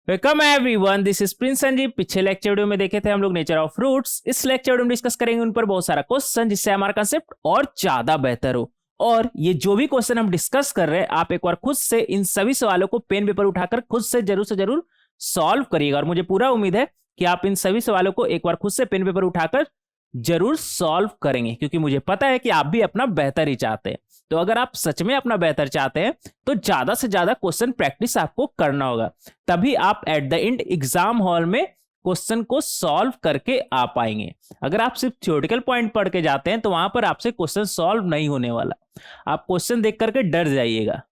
Welcome everyone, this is Prince Sanjeev. पिछले lecture video में देखे थे हम लोग नेचर ऑफ फ्रूट्स। इस लेक्चर वीडियो में डिस्कस करेंगे उन पर बहुत सारा क्वेश्चन, जिससे हमारा कंसेप्ट और ज्यादा बेहतर हो। और ये जो भी क्वेश्चन हम डिस्कस कर रहे हैं, आप एक बार खुद से इन सभी सवालों को पेन पेपर उठाकर खुद से जरूर सॉल्व करिएगा। और मुझे पूरा उम्मीद है कि आप इन सभी सवालों को एक बार खुद से पेन पेपर उठाकर जरूर सॉल्व करेंगे, क्योंकि मुझे पता है कि आप भी अपना बेहतर ही चाहते हैं। तो अगर आप सच में अपना बेहतर चाहते हैं तो ज्यादा से ज्यादा क्वेश्चन प्रैक्टिस आपको करना होगा, तभी आप at the end exam hall में क्वेश्चन को सॉल्व करके आ पाएंगे। अगर आप सिर्फ थ्योरेटिकल पॉइंट पढ़ के जाते हैं तो वहां पर आपसे क्वेश्चन सॉल्व नहीं होने वाला, आप क्वेश्चन देख करके डर जाइएगा।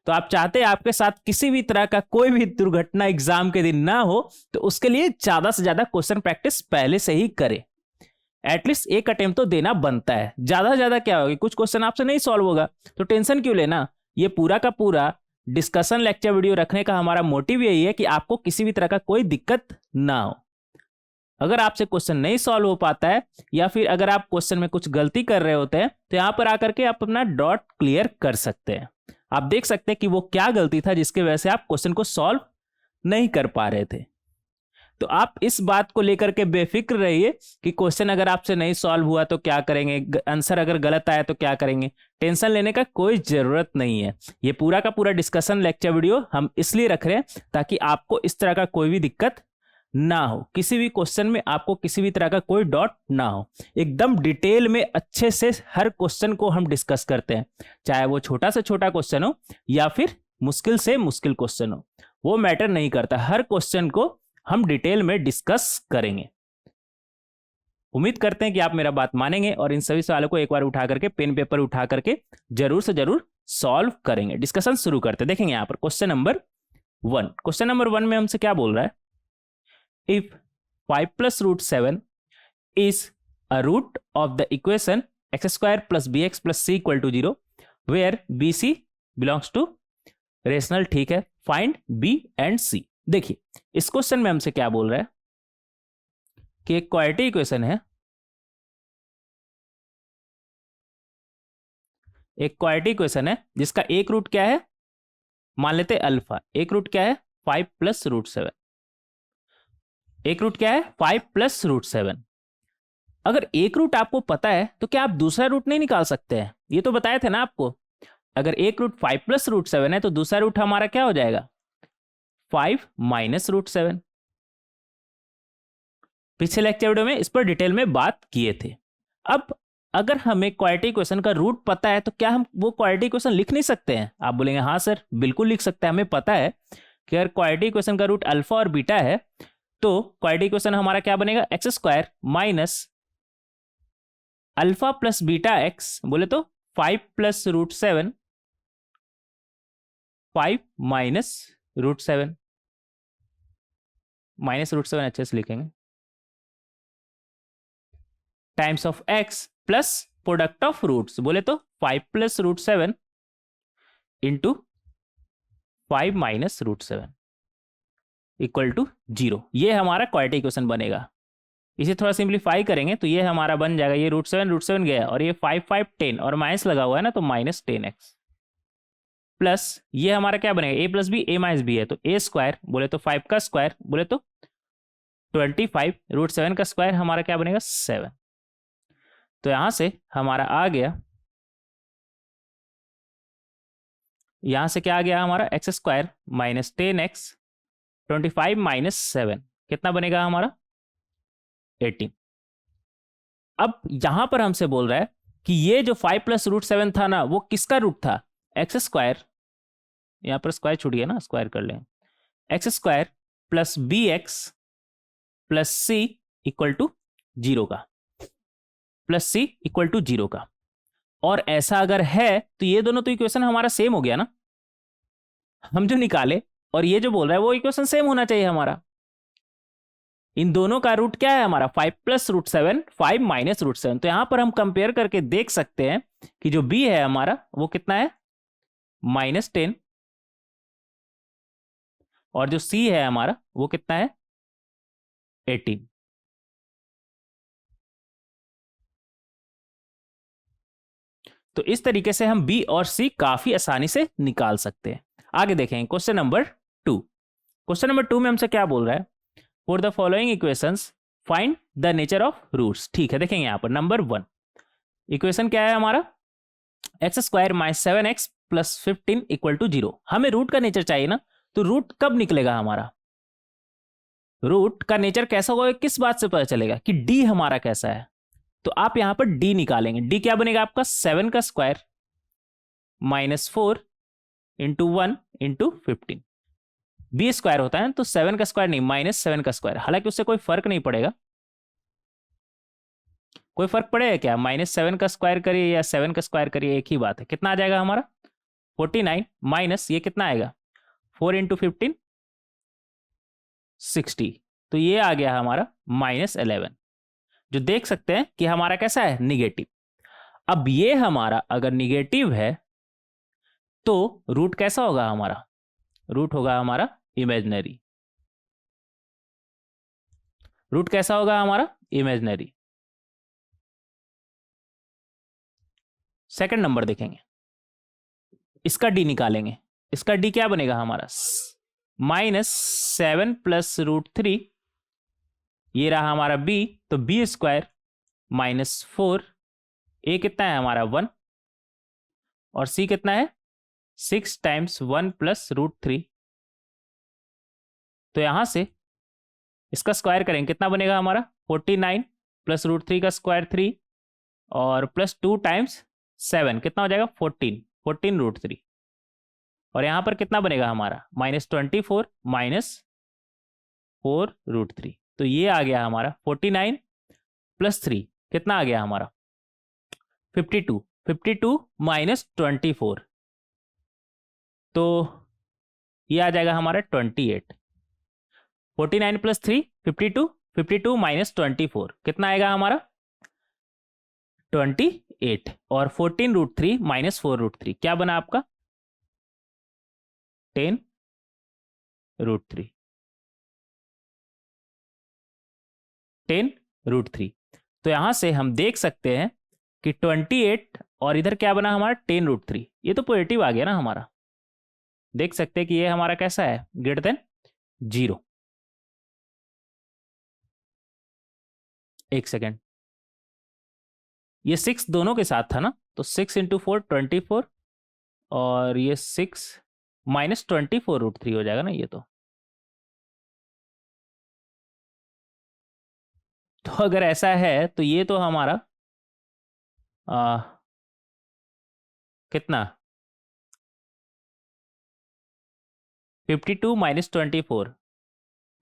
तो आप चाहते हैं आपके साथ किसी भी तरह का कोई भी दुर्घटना एग्जाम के दिन ना हो, तो उसके लिए ज्यादा से ज्यादा क्वेश्चन प्रैक्टिस पहले से ही करें। एटलीस्ट एक अटेम्प्ट तो देना बनता है। ज्यादा से ज्यादा क्या होगा, कुछ क्वेश्चन आपसे नहीं सॉल्व होगा तो टेंशन क्यों लेना। ये पूरा का पूरा डिस्कशन लेक्चर वीडियो रखने का हमारा मोटिव यही है कि आपको किसी भी तरह का कोई दिक्कत ना हो। अगर आपसे क्वेश्चन नहीं सॉल्व हो पाता है, या फिर अगर आप क्वेश्चन में कुछ गलती कर रहे होते हैं, तो यहां पर आकर के आप अपना डॉट क्लियर कर सकते हैं। आप देख सकते हैं कि वो क्या गलती था जिसके वजह से आप क्वेश्चन को सॉल्व नहीं कर पा रहे थे। तो आप इस बात को लेकर के बेफिक्र रहिए कि क्वेश्चन अगर आपसे नहीं सॉल्व हुआ तो क्या करेंगे, आंसर अगर गलत आया तो क्या करेंगे। टेंशन लेने का कोई जरूरत नहीं है। ये पूरा का पूरा डिस्कशन लेक्चर वीडियो हम इसलिए रख रहे हैं ताकि आपको इस तरह का कोई भी दिक्कत ना हो, किसी भी क्वेश्चन में आपको किसी भी तरह का कोई डॉट ना हो। एकदम डिटेल में अच्छे से हर क्वेश्चन को हम डिस्कस करते हैं, चाहे वो छोटा से छोटा क्वेश्चन हो या फिर मुश्किल से मुश्किल क्वेश्चन हो, वो मैटर नहीं करता। हर क्वेश्चन को हम डिटेल में डिस्कस करेंगे। उम्मीद करते हैं कि आप मेरा बात मानेंगे और इन सभी सवालों को एक बार उठा करके पेन पेपर उठा करके जरूर से जरूर सॉल्व करेंगे। डिस्कशन शुरू करते हैं। देखेंगे यहाँ पर क्वेश्चन नंबर 1। क्वेश्चन नंबर 1 में हमसे क्या बोल रहा है, if 5 + √7 is a root of the equation x² + bx + c = 0 where bc belongs to rational. ठीक है, फाइंड b एंड c। देखिए इस क्वेश्चन में हमसे क्या बोल रहा है कि एक क्वाड्रेटिक इक्वेशन है, एक क्वाड्रेटिक इक्वेशन है जिसका एक रूट क्या है, मान लेते अल्फा। एक रूट क्या है, 5 + √7। एक रूट क्या है, 5 + √7। अगर एक रूट आपको पता है तो क्या आप दूसरा रूट नहीं निकाल सकते हैं? ये तो बताए थे ना आपको। अगर एक रूट 5 + √7 है तो दूसरा रूट हमारा क्या हो जाएगा, 5 - √7। पिछले लेक्चर वीडियो में इस पर डिटेल में बात किए थे। अब अगर हमें क्वाड्रेटिक इक्वेशन का रूट पता है तो क्या हम वो क्वाड्रेटिक इक्वेशन लिख नहीं सकते हैं? आप बोलेंगे हाँ सर बिल्कुल लिख सकते हैं। हमें पता है कि अगर क्वाड्रेटिक इक्वेशन का रूट अल्फा और बीटा है तो क्वाड्रेटिक इक्वेशन हमारा क्या बनेगा, x² - अल्फा + बीटा x, बोले तो 5 + √7, 5 - √7, -√7 अच्छे से लिखेंगे, times of x plus product of roots, बोले तो 5 + √7 इंटू 5 - √7 इक्वल टू 0। ये हमारा क्वाड्रेटिक इक्वेशन बनेगा। इसे थोड़ा सिंप्लीफाई करेंगे तो ये हमारा बन जाएगा, ये √7 गया और ये 5 5 10 और माइनस लगा हुआ है ना, तो -10x प्लस ये हमारा क्या बनेगा, a + b, a - b है तो a² बोले तो 5 का स्क्वायर, बोले तो 25, √7 का स्क्वायर हमारा क्या बनेगा, 7। तो यहां से हमारा आ गया, यहां से क्या आ गया हमारा, x² - 10x, 25 - 7 कितना बनेगा हमारा, 18। अब यहां पर हमसे बोल रहा है कि ये जो 5 + √7 था ना, वो किसका रूट था, x², यहां पर स्क्वायर छूट गया ना, स्क्वायर कर लें, x² + bx + c = 0 का, +c = 0 का। और ऐसा अगर है तो ये दोनों तो इक्वेशन हमारा सेम हो गया ना, हम जो निकाले और ये जो बोल रहा है वो इक्वेशन सेम होना चाहिए हमारा। इन दोनों का रूट क्या है हमारा, 5 + √7, 5 - √7। तो यहां पर हम कंपेयर करके देख सकते हैं कि जो b है हमारा वो कितना है, -10, और जो c है हमारा वो कितना है, 18। तो इस तरीके से हम b और c काफी आसानी से निकाल सकते हैं। आगे देखें क्वेश्चन नंबर 2। क्वेश्चन नंबर 2 में हमसे क्या बोल रहा है, for the following equations find the nature of roots. ठीक है, देखेंगे यहाँ पर नंबर 1 इक्वेशन क्या है हमारा, x square minus 7x plus 15 equal to 0। हमें रूट का नेचर चाहिए ना, तो रूट कब निकलेगा हमारा, रूट का नेचर कैसा होगा किस बात से पता चलेगा कि डी हमारा कैसा है। तो आप यहां पर डी निकालेंगे, डी क्या बनेगा आपका 7 का squared minus 4 into 1 into 15। B squared होता है तो 7 का स्क्वायर नहीं, माइनस 7 का स्क्वायर। हालांकि उससे कोई फर्क नहीं पड़ेगा, कोई फर्क पड़ेगा क्या, -7 का स्क्वायर करिए या 7 का स्क्वायर करिए एक ही बात है। कितना आ जाएगा हमारा 49 माइनस ये कितना आएगा 4 इंटू 15 60। तो ये आ गया हमारा -11, जो देख सकते हैं कि हमारा कैसा है निगेटिव। अब ये हमारा अगर निगेटिव है तो रूट कैसा होगा हमारा, रूट होगा हमारा इमेजिनरी। रूट कैसा होगा हमारा इमेजिनरी। सेकंड नंबर देखेंगे, इसका डी निकालेंगे। इसका डी क्या बनेगा हमारा -7 प्लस √3, ये रहा हमारा बी, तो बी स्क्वायर -4, ए कितना है हमारा 1 और सी कितना है 6 टाइम्स 1 प्लस √3। तो यहां से इसका स्क्वायर करेंगे कितना बनेगा हमारा 49 प्लस √3 का स्क्वायर 3 और प्लस 2 टाइम्स 7 कितना हो जाएगा 14 √3। और यहां पर कितना बनेगा हमारा -24 माइनस 4 √3। तो ये आ गया हमारा 49 प्लस 3 कितना आ गया हमारा 52 माइनस 24, तो ये आ जाएगा हमारा 28। 49 प्लस 3 52 माइनस 24 कितना आएगा हमारा 28। और 14 √3 माइनस 4 √3 क्या बना आपका 10 √3, 10 √3। तो यहां से हम देख सकते हैं कि 28 और इधर क्या बना हमारा 10 √3। ये तो पॉजिटिव आ गया ना हमारा, देख सकते हैं कि ये हमारा कैसा है ग्रेटर देन 0। एक सेकेंड, ये 6 दोनों के साथ था ना, तो 6 इंटू 4 24 और ये 6 माइनस 24 √3 हो जाएगा ना ये। तो अगर ऐसा है तो ये तो हमारा कितना 52 माइनस 24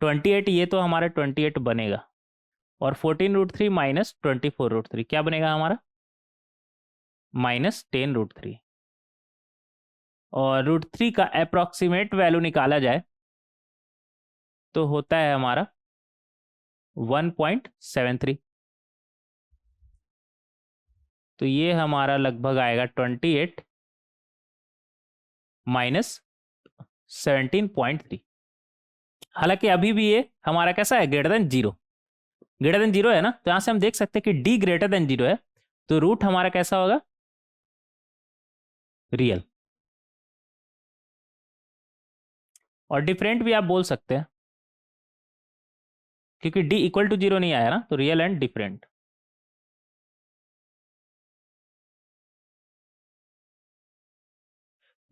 28, ये तो हमारा 28 बनेगा। और 14 √3 माइनस 24 √3 क्या बनेगा हमारा -10 √3। और √3 का अप्रोक्सीमेट वैल्यू निकाला जाए तो होता है हमारा 1.73। तो ये हमारा लगभग आएगा 28 माइनस 17.3। हालांकि अभी भी ये हमारा कैसा है ग्रेटर देन 0, ग्रेटर देन 0 है ना, तो यहां से हम देख सकते हैं कि डी ग्रेटर देन 0 है, तो रूट हमारा कैसा होगा रियल। और डिफरेंट भी आप बोल सकते हैं क्योंकि डी इक्वल टू 0 नहीं आया ना, तो real and different.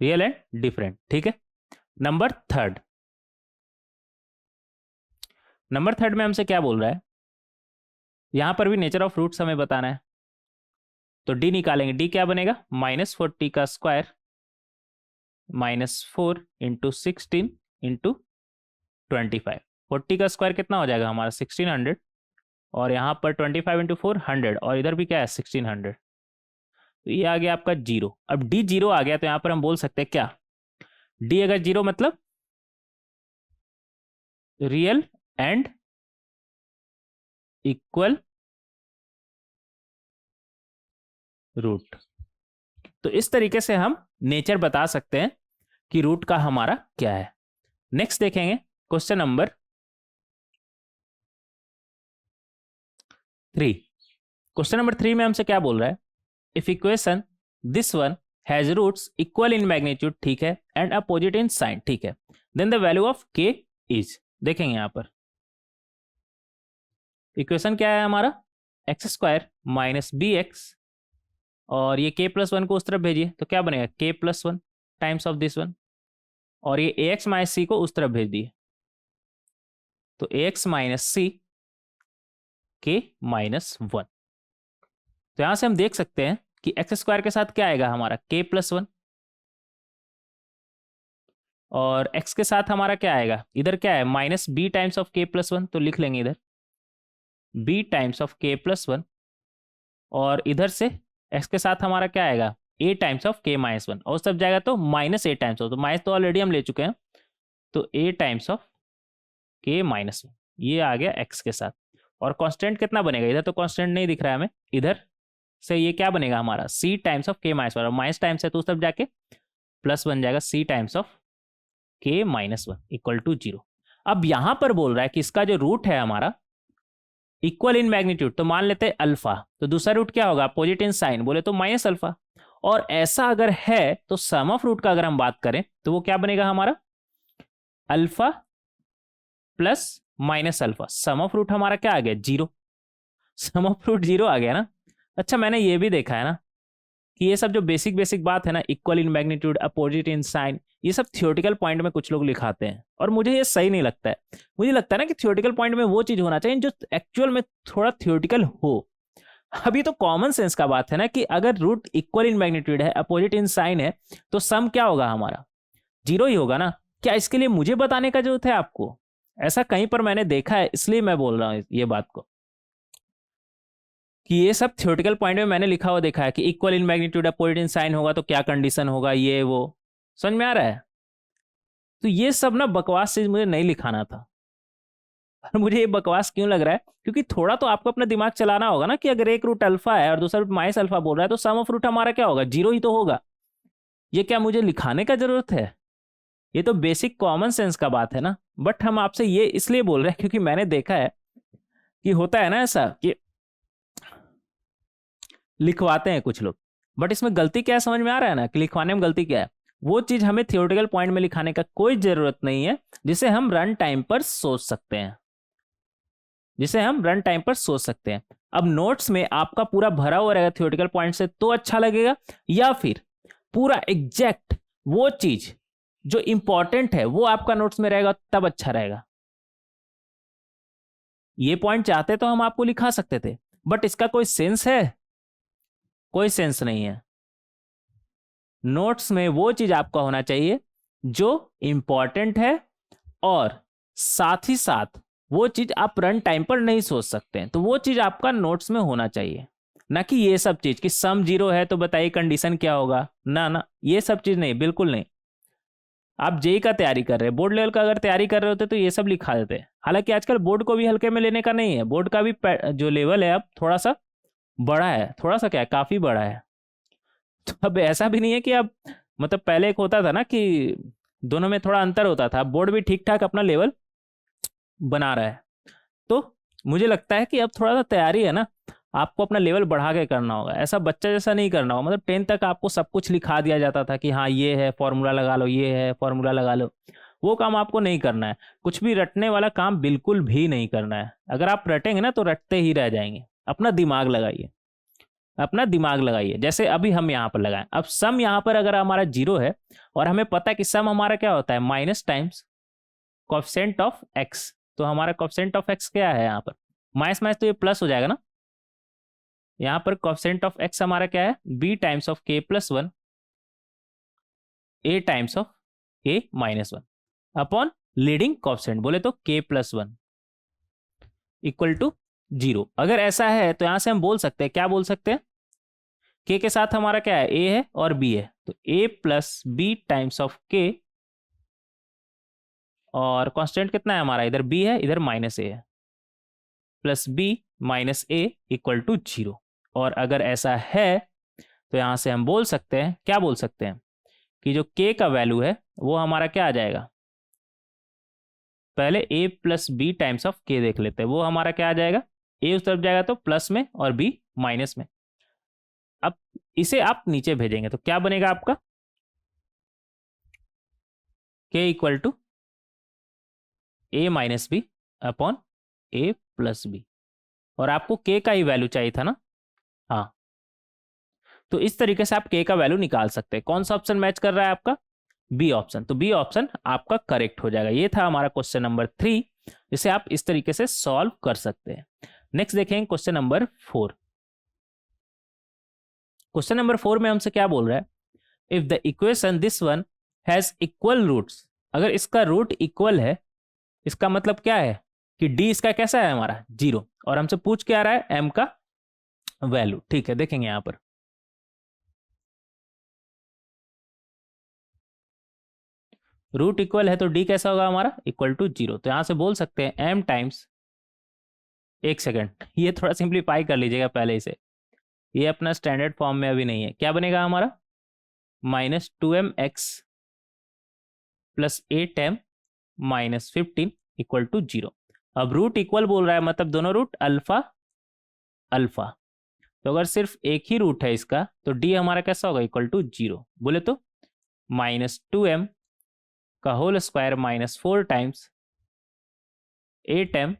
Real and different, ठीक है। नंबर थर्ड में हमसे क्या बोल रहा है, यहां पर भी नेचर ऑफ रूट्स हमें बताना है। तो डी निकालेंगे, डी क्या बनेगा -40 का स्क्वायर -4 इंटू 16 इंटू 25। 40 का स्क्वायर कितना हो जाएगा हमारा 1600 और यहाँ पर 25 इंटू 4 100 और इधर भी क्या है 1600। तो ये आ गया आपका 0। अब डी 0 आ गया तो यहाँ पर हम बोल सकते हैं क्या, डी अगर 0 मतलब रियल एंड इक्वल रूट। तो इस तरीके से हम नेचर बता सकते हैं कि रूट का हमारा क्या है। नेक्स्ट देखेंगे क्वेश्चन नंबर 3। क्वेश्चन नंबर 3 में हमसे क्या बोल रहा है, if equation this one has roots equal in magnitude, ठीक है, एंड अपोजिट इन साइन, ठीक है, then the value of k is, देखेंगे यहां पर इक्वेशन क्या है हमारा, x square minus b x, और ये k प्लस वन को उस तरफ भेजिए तो क्या बनेगा k plus one times of this one, और ये ए एक्स माइनस सी को उस तरफ भेज दिए तो ए एक्स माइनस सी के माइनस वन। तो यहां से हम देख सकते हैं कि एक्स स्क्वायर के साथ क्या आएगा हमारा k प्लस वन, और x के साथ हमारा क्या आएगा, इधर क्या है minus b times of k plus one, तो लिख लेंगे इधर b times of k plus one, और इधर से x के साथ हमारा क्या आएगा a times of k minus one, और सब जाएगा तो माइनस a टाइम्स ऑफ, तो माइनस तो ऑलरेडी हम ले चुके हैं, तो a times of k minus one, ये आ गया x के साथ। और कांस्टेंट कितना बनेगा, इधर तो कांस्टेंट नहीं दिख रहा है हमें, इधर से ये क्या बनेगा हमारा c times of k minus one, और माइनस टाइम्स है तो उस तरफ जाके प्लस बन जाएगा c times of k minus one equal to zero. अब यहां पर बोल रहा है कि इसका जो रूट है हमारा इक्वल इन मैग्नीट्यूड, तो मान लेते हैं अल्फा, तो दूसरा रूट क्या होगा अपोजिट इन साइन, बोले तो माइनस अल्फा, और ऐसा अगर है तो सम ऑफ रूट का अगर हम बात करें तो वो क्या बनेगा हमारा alpha plus minus alpha, sum of root हमारा क्या आ गया zero, sum of root zero आ गया ना। अच्छा मैंने ये भी देखा है ना कि ये सब जो बेसिक बेसिक बात है ना, equal in magnitude opposite in sign, ये सब थियोरेटिकल पॉइंट में कुछ लोग लिखाते हैं और मुझे ये सही नहीं लगता है। मुझे लगता है ना कि थियोरेटिकल पॉइंट में वो चीज होना चाहिए जो एक्चुअल में थोड़ा थियोरेटिकल हो। अभी तो कॉमन सेंस का बात है ना कि अगर रूट इक्वल इन मैग्नीट्यूड है अपोजिट इन साइन है तो सम क्या होगा हमारा जीरो ही होगा ना। क्या इसके लिए मुझे बताने का जरूरत है आपको, ऐसा कहीं पर मैंने देखा है इसलिए मैं बोल रहा हूं ये बात को कि ये सब थ्योरेटिकल पॉइंट में मैंने लिखा हुआ देखा है कि equal in magnitude opposite in sign होगा तो क्या कंडीशन होगा, ये वो समझ में आ रहा है। तो ये सब ना बकवास चीज मुझे नहीं लिखाना था, और मुझे ये बकवास क्यों लग रहा है क्योंकि थोड़ा तो आपको अपना दिमाग चलाना होगा ना कि अगर एक रूट अल्फा है और दूसरा रूट माइनस अल्फा बोल रहा है तो सम ऑफ रूट हमारा क्या होगा जीरो ही तो होगा। ये क्या मुझे लिखाने का जरूरत है, ये तो बेसिक कॉमन सेंस का बात है ना। बट हम आपसे ये इसलिए बोल रहे हैं क्योंकि मैंने देखा है कि होता है ना ऐसा कि लिखवाते हैं कुछ लोग, बट इसमें गलती क्या है समझ में आ रहा है ना कि लिखवाने में गलती क्या है। वो चीज हमें थियोरेटिकल पॉइंट में लिखाने का कोई जरूरत नहीं है जिसे हम रन टाइम पर सोच सकते हैं, जिसे हम रन टाइम पर सोच सकते हैं। अब नोट्स में आपका पूरा भरा हुआ रहेगा थियोरेटिकल पॉइंट से तो अच्छा लगेगा, या फिर पूरा एग्जैक्ट वो चीज जो इंपॉर्टेंट है वो आपका नोट्स में रहेगा तब अच्छा रहेगा। ये पॉइंट चाहते तो हम आपको लिखा सकते थे, बट इसका कोई सेंस है, कोई सेंस नहीं है। नोट्स में वो चीज आपका होना चाहिए जो इंपॉर्टेंट है, और साथ ही साथ वो चीज आप रन टाइम पर नहीं सोच सकते हैं, तो वो चीज आपका नोट्स में होना चाहिए, ना कि ये सब चीज कि सम जीरो है तो बताइए कंडीशन क्या होगा, ना ना ये सब चीज नहीं, बिल्कुल नहीं। आप जेई का तैयारी कर रहे हैं, बोर्ड लेवल का अगर तैयारी कर रहे होते तो ये सब लिखा देते हैं। हालांकि आजकल बोर्ड को भी हल्के में लेने का नहीं है, बोर्ड का भी जो लेवल है अब थोड़ा सा बड़ा है, थोड़ा सा क्या है काफी बड़ा है। तो अब ऐसा भी नहीं है कि अब मतलब पहले एक होता था ना कि दोनों में थोड़ा अंतर होता था, बोर्ड भी ठीक ठाक अपना लेवल बना रहा है। तो मुझे लगता है कि अब थोड़ा सा तैयारी है ना आपको अपना लेवल बढ़ा के करना होगा, ऐसा बच्चा जैसा नहीं करना होगा। मतलब 10 तक आपको सब कुछ लिखा दिया जाता था कि हाँ ये है फॉर्मूला लगा लो, ये है फॉर्मूला लगा लो, वो काम आपको नहीं करना है। कुछ भी रटने वाला काम बिल्कुल भी नहीं करना है। अगर आप रटेंगे ना तो रटते ही रह जाएंगे। अपना दिमाग लगाइए, अपना दिमाग लगाइए। जैसे अभी हम यहाँ पर लगाएं, अब सम यहाँ पर अगर हमारा जीरो है और हमें पता है कि सम हमारा क्या होता है minus times coefficient of x, तो हमारा कोएफिशिएंट ऑफ एक्स क्या है यहाँ पर माइनस माइनस तो ये प्लस हो जाएगा ना। यहाँ पर कोएफिशिएंट ऑफ एक्स हमारा क्या है b times of k plus one a times of a minus one upon leading coefficient, बोले तो k plus one equal to zero. अगर ऐसा है तो यहां से हम बोल सकते हैं, क्या बोल सकते हैं, के के साथ हमारा क्या है ए है और बी है, तो ए प्लस बी टाइम्स ऑफ के, और कांस्टेंट कितना है हमारा इधर बी है इधर माइनस ए है, plus b minus a equal to zero. और अगर ऐसा है तो यहां से हम बोल सकते हैं, क्या बोल सकते हैं कि जो k का वैल्यू है वो हमारा क्या आ जाएगा, पहले a plus b times of k देख लेते हैं, वो हमारा क्या आ जाएगा a उस तरफ जाएगा तो प्लस में और b माइनस में। अब इसे आप नीचे भेजेंगे तो क्या बनेगा आपका k equal to a minus b upon a plus b, और आपको k का ही वैल्यू चाहिए था ना। हाँ, तो इस तरीके से आप k का वैल्यू निकाल सकते हैं। कौन सा ऑप्शन मैच कर रहा है आपका? B option. तो बी ऑप्शन आपका करेक्ट हो जाएगा। ये था हमारा क्वेश्चन नंबर 3, जिसे आप इस तरीके से सॉल्व कर सकते हैं। नेक्स्ट देखेंगे क्वेश्चन नंबर 4। क्वेश्चन नंबर 4 में हमसे क्या बोल रहा है? If the equation this one has equal roots, अगर इसका रूट इक्वल है, इसका मतलब क्या है कि डी इसका कैसा है हमारा 0, और हमसे पूछ के आ रहा है एम का वैल्यू। ठीक है, देखेंगे यहां पर रूट इक्वल है तो डी कैसा होगा हमारा? Equal to 0। तो यहां से बोल सकते हैं एम टाइम्स, एक सेकेंड, ये थोड़ा सिंप्लीफाई कर लीजिएगा पहले इसे, ये अपना स्टैंडर्ड फॉर्म में अभी नहीं है। क्या बनेगा हमारा? -2mx plus 8m minus 15 equal to 0। अब रूट इक्वल बोल रहा है, मतलब दोनों रूट अल्फा अल्फा। तो अगर सिर्फ एक ही रूट है इसका, तो डी हमारा कैसा होगा? Equal to 0। बोले तो -2m का whole square minus 4 times 8m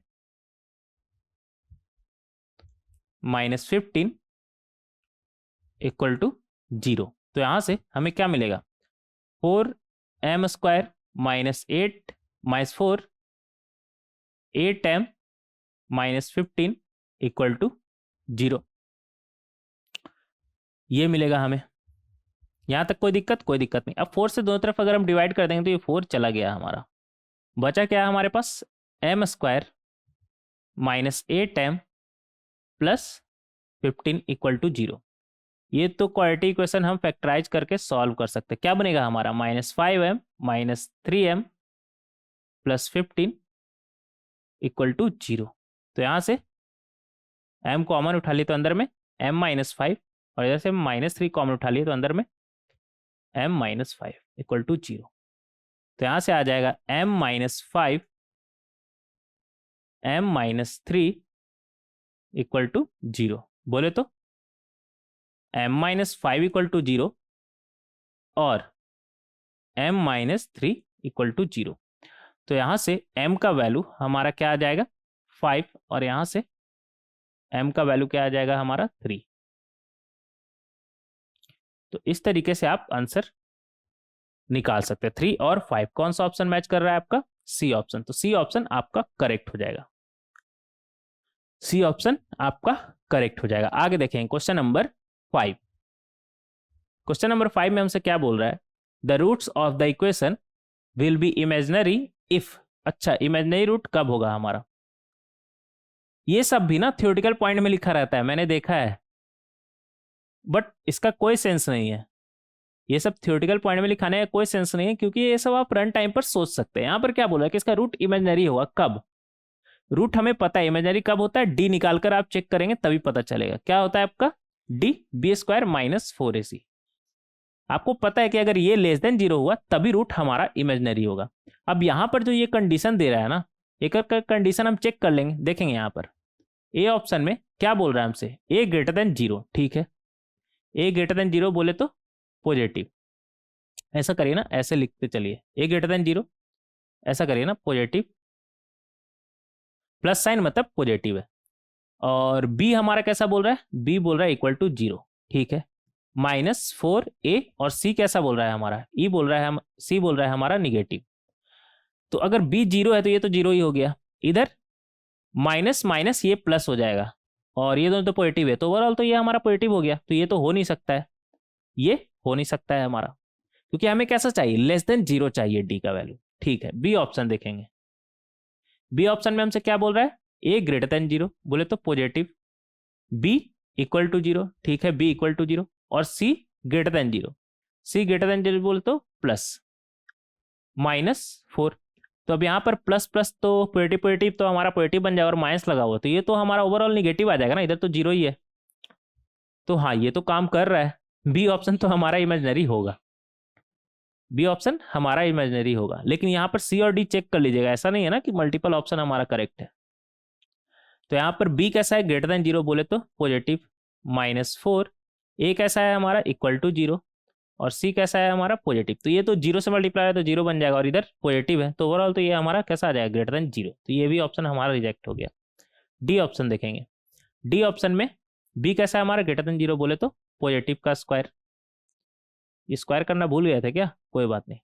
minus 15 equal to 0। तो यहां से हमें क्या मिलेगा? 4m squared minus 8 minus 4 8m minus 15 equal to 0, ये मिलेगा हमें। यहां तक कोई दिक्कत? कोई दिक्कत नहीं। अब 4 से दोनों तरफ अगर हम डिवाइड कर देंगे तो ये 4 चला गया हमारा, बचा क्या है हमारे पास? m squared minus 8m plus 15 equal to 0। ये तो क्वाड्रेटिक इक्वेशन हम फैक्टराइज करके सॉल्व कर सकते हैं। क्या बनेगा हमारा? -5m minus 3m plus 15 equal to 0। तो यहां से m कॉमन उठा लिए तो अंदर में m माइनस 5, और इधर से -3 कॉमन उठा लिए तो अंदर में m माइनस 5 इक्वल टू 0। तो यहां से आ जाएगा m minus 5 m minus 3 equal to 0। बोले तो m माइनस 5 इक्वल टू 0 और m माइनस 3 इक्वल टू 0। तो यहां से m का वैल्यू हमारा क्या आ जाएगा? 5, और यहां से m का वैल्यू क्या आ जाएगा हमारा? 3। तो इस तरीके से आप आंसर निकाल सकते हैं। 3 और 5, कौन सा ऑप्शन मैच कर रहा है आपका? C option. तो सी ऑप्शन आपका करेक्ट हो जाएगा। सी ऑप्शन आपका करेक्ट हो जाएगा। आगे देखें क्वेश्चन नंबर 5। क्वेश्चन नंबर 5 में हमसे क्या बोल रहा है? The roots of the equation will be imaginary if. अच्छा, इमेजिनरी रूट कब होगा हमारा? ये सब भी ना थ्योरेटिकल पॉइंट में लिखा रहता है, मैंने देखा है, बट इसका कोई सेंस नहीं है। ये सब थ्योरेटिकल पॉइंट में लिखाने का कोई सेंस नहीं है, क्योंकि ये सब आप रन टाइम पर सोच सकते हैं। यहां पर क्या बोला है कि इसका रूट इमेजिनरी होगा कब? रूट हमें पता है इमेजिनरी कब होता है, डी निकालकर आप चेक करेंगे तभी पता चलेगा। क्या होता है आपका? D b square minus 4ac। आपको पता है कि अगर ये लेस देन 0 हुआ तभी रूट हमारा इमेजिनरी होगा। अब यहां पर जो ये कंडीशन दे रहा है ना, एक कंडीशन हम चेक कर लेंगे, देखेंगे यहां पर ए ऑप्शन में क्या बोल रहा है हमसे? ए ग्रेटर देन 0। ठीक है, ए ग्रेटर देन 0 बोले तो पॉजिटिव। ऐसा करिए ना, ऐसे लिखते चलिए, ए ग्रेटर देन 0, ऐसा करिए ना, पॉजिटिव, प्लस साइन मतलब पॉजिटिव है। और बी हमारा कैसा बोल रहा है? बी बोल रहा है इक्वल टू 0। ठीक है, -4a, और सी कैसा बोल रहा है हमारा? ई बोल रहा है, हम सी बोल रहा है हमारा निगेटिव। तो अगर बी 0 है तो ये तो 0 ही हो गया। इधर माइनस माइनस ये प्लस हो जाएगा, और ये दोनों तो पॉजिटिव है, तो ओवरऑल तो ये हमारा पॉजिटिव हो गया। तो ये तो हो नहीं सकता है, ये हो नहीं सकता है हमारा, क्योंकि हमें कैसा चाहिए? लेस देन 0 चाहिए डी का वैल्यू। ठीक है, बी ऑप्शन देखेंगे। बी ऑप्शन में हमसे क्या बोल रहा है? ए ग्रेटर देन 0 बोले तो पॉजिटिव, बी इक्वल टू 0। ठीक है, बी इक्वल टू 0, और सी ग्रेटर देन 0। सी ग्रेटर देन 0 बोले तो प्लस -4। तो अब यहाँ पर प्लस प्लस तो पॉजिटिव पॉजिटिव तो हमारा पॉजिटिव बन जाएगा, और माइनस लगा हुआ तो ये तो हमारा ओवरऑल निगेटिव आ जाएगा ना, इधर तो 0 ही है। तो हाँ, ये तो काम कर रहा है। बी ऑप्शन तो हमारा इमेजिनरी होगा, बी ऑप्शन हमारा इमेजिनरी होगा। लेकिन यहाँ पर सी और डी चेक कर लीजिएगा, ऐसा नहीं है ना कि मल्टीपल ऑप्शन हमारा करेक्ट है। तो यहाँ पर बी कैसा है? ग्रेटर देन 0 बोले तो पॉजिटिव, -4। ए कैसा है हमारा? इक्वल टू 0, और सी कैसा है हमारा पॉजिटिव, तो ये तो जीरो से मल्टीप्लाई है तो जीरो बन जाएगा और इधर पॉजिटिव है, तो ओवरऑल तो ये हमारा कैसा आ जाएगा ग्रेटर देन जीरो, तो ये भी ऑप्शन हमारा रिजेक्ट हो गया। डी ऑप्शन देखेंगे, डी ऑप्शन में बी कैसा है हमारा ग्रेटर देन जीरो बोले तो पॉजिटिव का स्क्वायर, ये स्क्वायर करना भूल गए थे क्या, कोई बात नहीं।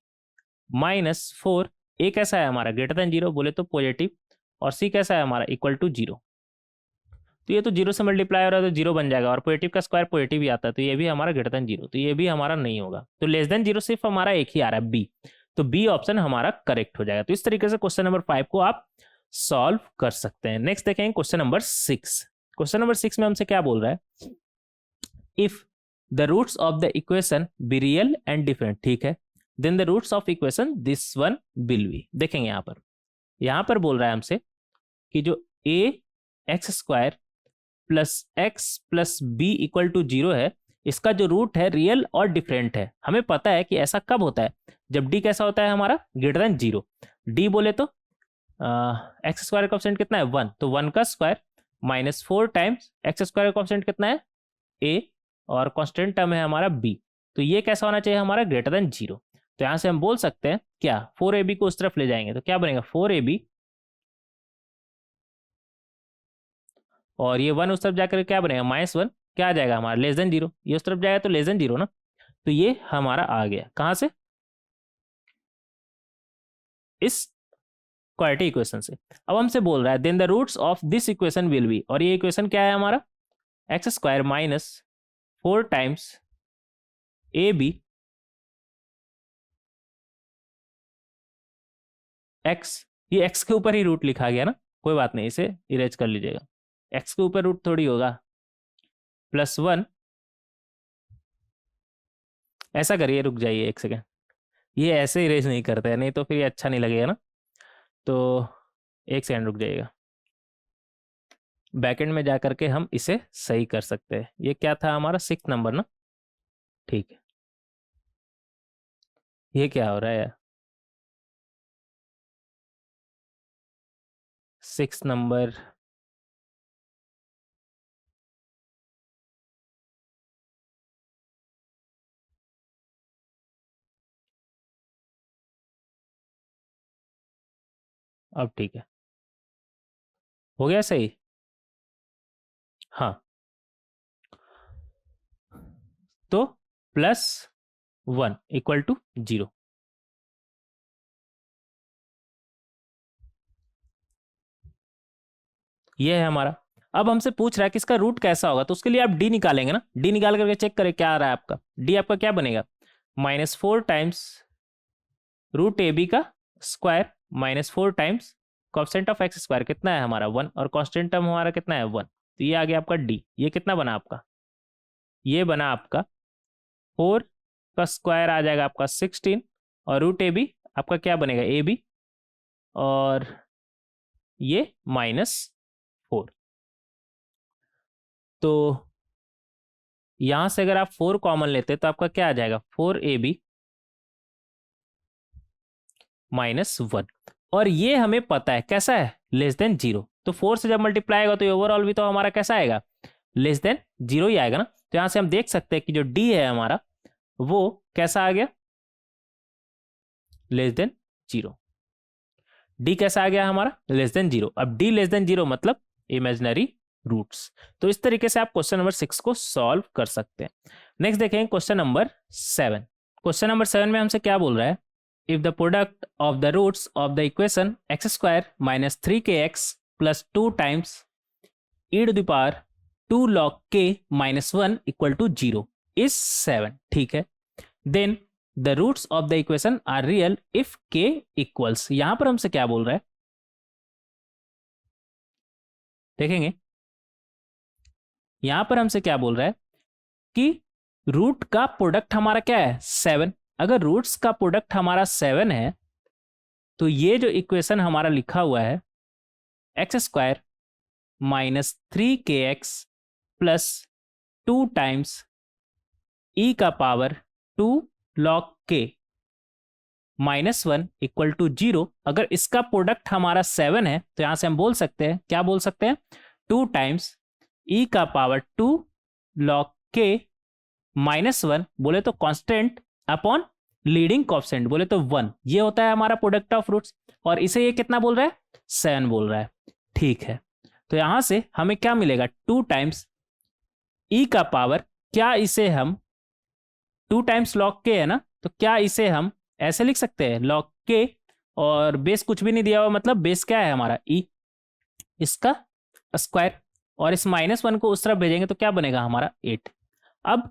-4 ए कैसा है हमारा ग्रेटर देन जीरो बोले तो पॉजिटिव, और सी कैसा है हमारा इक्वल टू जीरो, तो ये तो जीरो से मल्टीप्लाई हो रहा है तो जीरो बन जाएगा और पॉजिटिव का स्क्वायर पॉजिटिव ही आता है, तो ये भी हमारा ग्रेटर देन जीरो, तो ये भी हमारा नहीं होगा। तो लेस देन जीरो सिर्फ हमारा एक ही आ रहा है बी, तो बी ऑप्शन हमारा करेक्ट हो जाएगा। तो इस तरीके से क्वेश्चन नंबर 5 को आप सॉल्व कर सकते हैं। नेक्स्ट देखेंगे क्वेश्चन नंबर 6। क्वेश्चन नंबर 6 में हमसे क्या बोल रहा है, if the roots of the equation be real and different, ठीक है, then the roots of equation this one will be. देखेंगे यहां पर बोल रहा है हमसे कि जो A x square plus X plus B equal to zero है, इसका जो रूट है रियल और डिफरेंट है। हमें पता है कि ऐसा कब होता है, जब डी कैसा होता है हमारा ग्रेटर देन जीरो। डी बोले तो एक्स स्क्वायर का कोएफिशिएंट कितना है 1, तो 1 का स्क्वायर -4 टाइम्स एक्स स्क्वायर का कोएफिशिएंट कितना है ए, और कांस्टेंट टर्म है हमारा बी, तो ये कैसा होना चाहिए हमारा ग्रेटर देन जीरो। तो यहां से हम बोल सकते हैं क्या 4ab को उस तरफ ले जाएंगे तो क्या बनेगा 4ab, और ये 1 उस तरफ जाकर क्या बनेगा -1, क्या आ जाएगा हमारा लेस देन जीरो, ये उस तरफ जाएगा तो लेस देन जीरो ना, तो ये हमारा आ गया कहां से, इस क्वाड्रेटिक इक्वेशन से। अब हमसे बोल रहा है then the roots of this equation will be, और ये इक्वेशन क्या है हमारा x squared -4 times a b x, ये एक्स के ऊपर ही रूट लिखा गया ना, कोई बात नहीं, इसे इरेज कर लीजिएगा, एक्स के ऊपर रूट थोड़ी होगा, +1, ऐसा करिए, रुक जाइए एक सेकेंड, ये ऐसे इरेज नहीं करते हैं, नहीं तो फिर ये अच्छा नहीं लगेगा ना, तो एक सेकेंड रुक जाइएगा, बैकएंड में जा करके हम इसे सही कर सकते हैं। ये क्या था हमारा 6 नंबर ना, ठीक है, ये क्या हो रहा है यार 6 नंबर, अब ठीक है, हो गया सही, हाँ, तो +1 इक्वल टू 0, ये है हमारा। अब हमसे पूछ रहा है कि इसका रूट कैसा होगा, तो उसके लिए आप डी निकालेंगे ना, डी निकाल करके चेक करें क्या आ रहा है आपका, डी आपका क्या बनेगा -4 टाइम्स रूट ए बी का square -4 times coefficient of x square कितना है हमारा 1, और कांस्टेंट टर्म हमारा कितना है 1, तो ये आ गया आपका डी। ये कितना बना आपका, ये बना आपका 4 का स्क्वायर आ जाएगा आपका 16, और रूट ए बी आपका क्या बनेगा ए बी, और ये -4, तो यहां से अगर आप 4 कॉमन लेते तो आपका क्या आ जाएगा 4ab -1, और ये हमें पता है कैसा है लेस देन जीरो, तो 4 से जब मल्टीप्लाई आएगा तो ओवरऑल भी तो हमारा कैसा आएगा लेस देन जीरो ही आएगा ना। तो यहां से हम देख सकते हैं कि जो डी है हमारा वो कैसा आ गया लेस देन जीरो, डी कैसा आ गया हमारा लेस देन जीरो। अब डी लेस देन जीरो मतलब इमेजिनरी रूट्स। तो इस तरीके से आप क्वेश्चन नंबर 6 को सॉल्व कर सकते हैं। नेक्स्ट देखेंगे क्वेश्चन नंबर 7। क्वेश्चन नंबर 7 में हमसे क्या बोल रहा है, if the product of the roots of the equation x squared -3kx plus 2 times e to the power 2 log k -1 equal to 0 is 7, ठीक है, then the roots of the equation are real if k equals. यहां पर हमसे क्या बोल रहा है देखेंगे, यहां पर हमसे क्या बोल रहा है कि रूट का प्रोडक्ट हमारा क्या है 7। अगर रूट्स का प्रोडक्ट हमारा 7 है तो ये जो इक्वेशन हमारा लिखा हुआ है x squared -3kx plus 2 times e का power 2 log k -1 equal to 0, अगर इसका प्रोडक्ट हमारा 7 है तो यहां से हम बोल सकते हैं क्या बोल सकते हैं 2 टाइम्स e का पावर 2 log k -1 बोले तो कांस्टेंट अपॉन लीडिंग कोएफिशिएंट, बोले तो 1, ये होता है हमारा प्रोडक्ट ऑफ रूट्स, और इसे ये कितना बोल रहा है, 7 बोल रहा है। ठीक है, तो यहां से हमें क्या मिलेगा, 2 टाइम्स ई का पावर, क्या इसे हम 2 टाइम्स लॉग के है ना, तो क्या इसे हम ऐसे लिख सकते हैं, लॉग के और बेस कुछ भी नहीं दिया हुआ, मतलब बेस क्या है हमारा ई, इसका स्क्वायर, और इस -1 को उस तरफ भेजेंगे तो क्या बनेगा हमारा 8। अब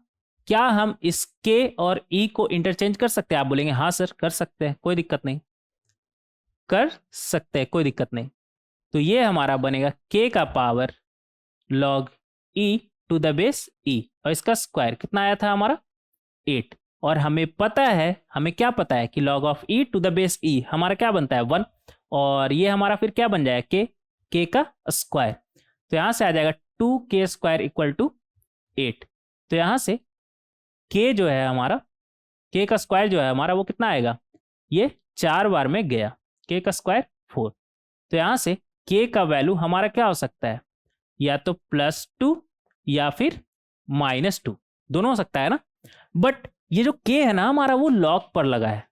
क्या हम इस के और ई को इंटरचेंज कर सकते हैं, आप बोलेंगे हाँ सर कर सकते हैं, कोई दिक्कत नहीं, कर सकते हैं, कोई दिक्कत नहीं। तो ये हमारा बनेगा के का power log e to the base e, और इसका स्क्वायर कितना आया था हमारा 8, और हमें पता है, हमें क्या पता है कि log of e to the base e हमारा क्या बनता है 1, और ये हमारा फिर क्या बन जाएगा के का स्क्वायर, तो यहां से आ जाएगा 2k² इक्वल टू 8। तो यहां से के जो है हमारा, के का स्क्वायर जो है हमारा वो कितना आएगा, ये 4 बार में गया, के का स्क्वायर 4, तो यहां से के का वैल्यू हमारा क्या हो सकता है, या तो +2 या फिर -2, दोनों हो सकता है ना। बट ये जो के है ना हमारा वो लॉग पर लगा है,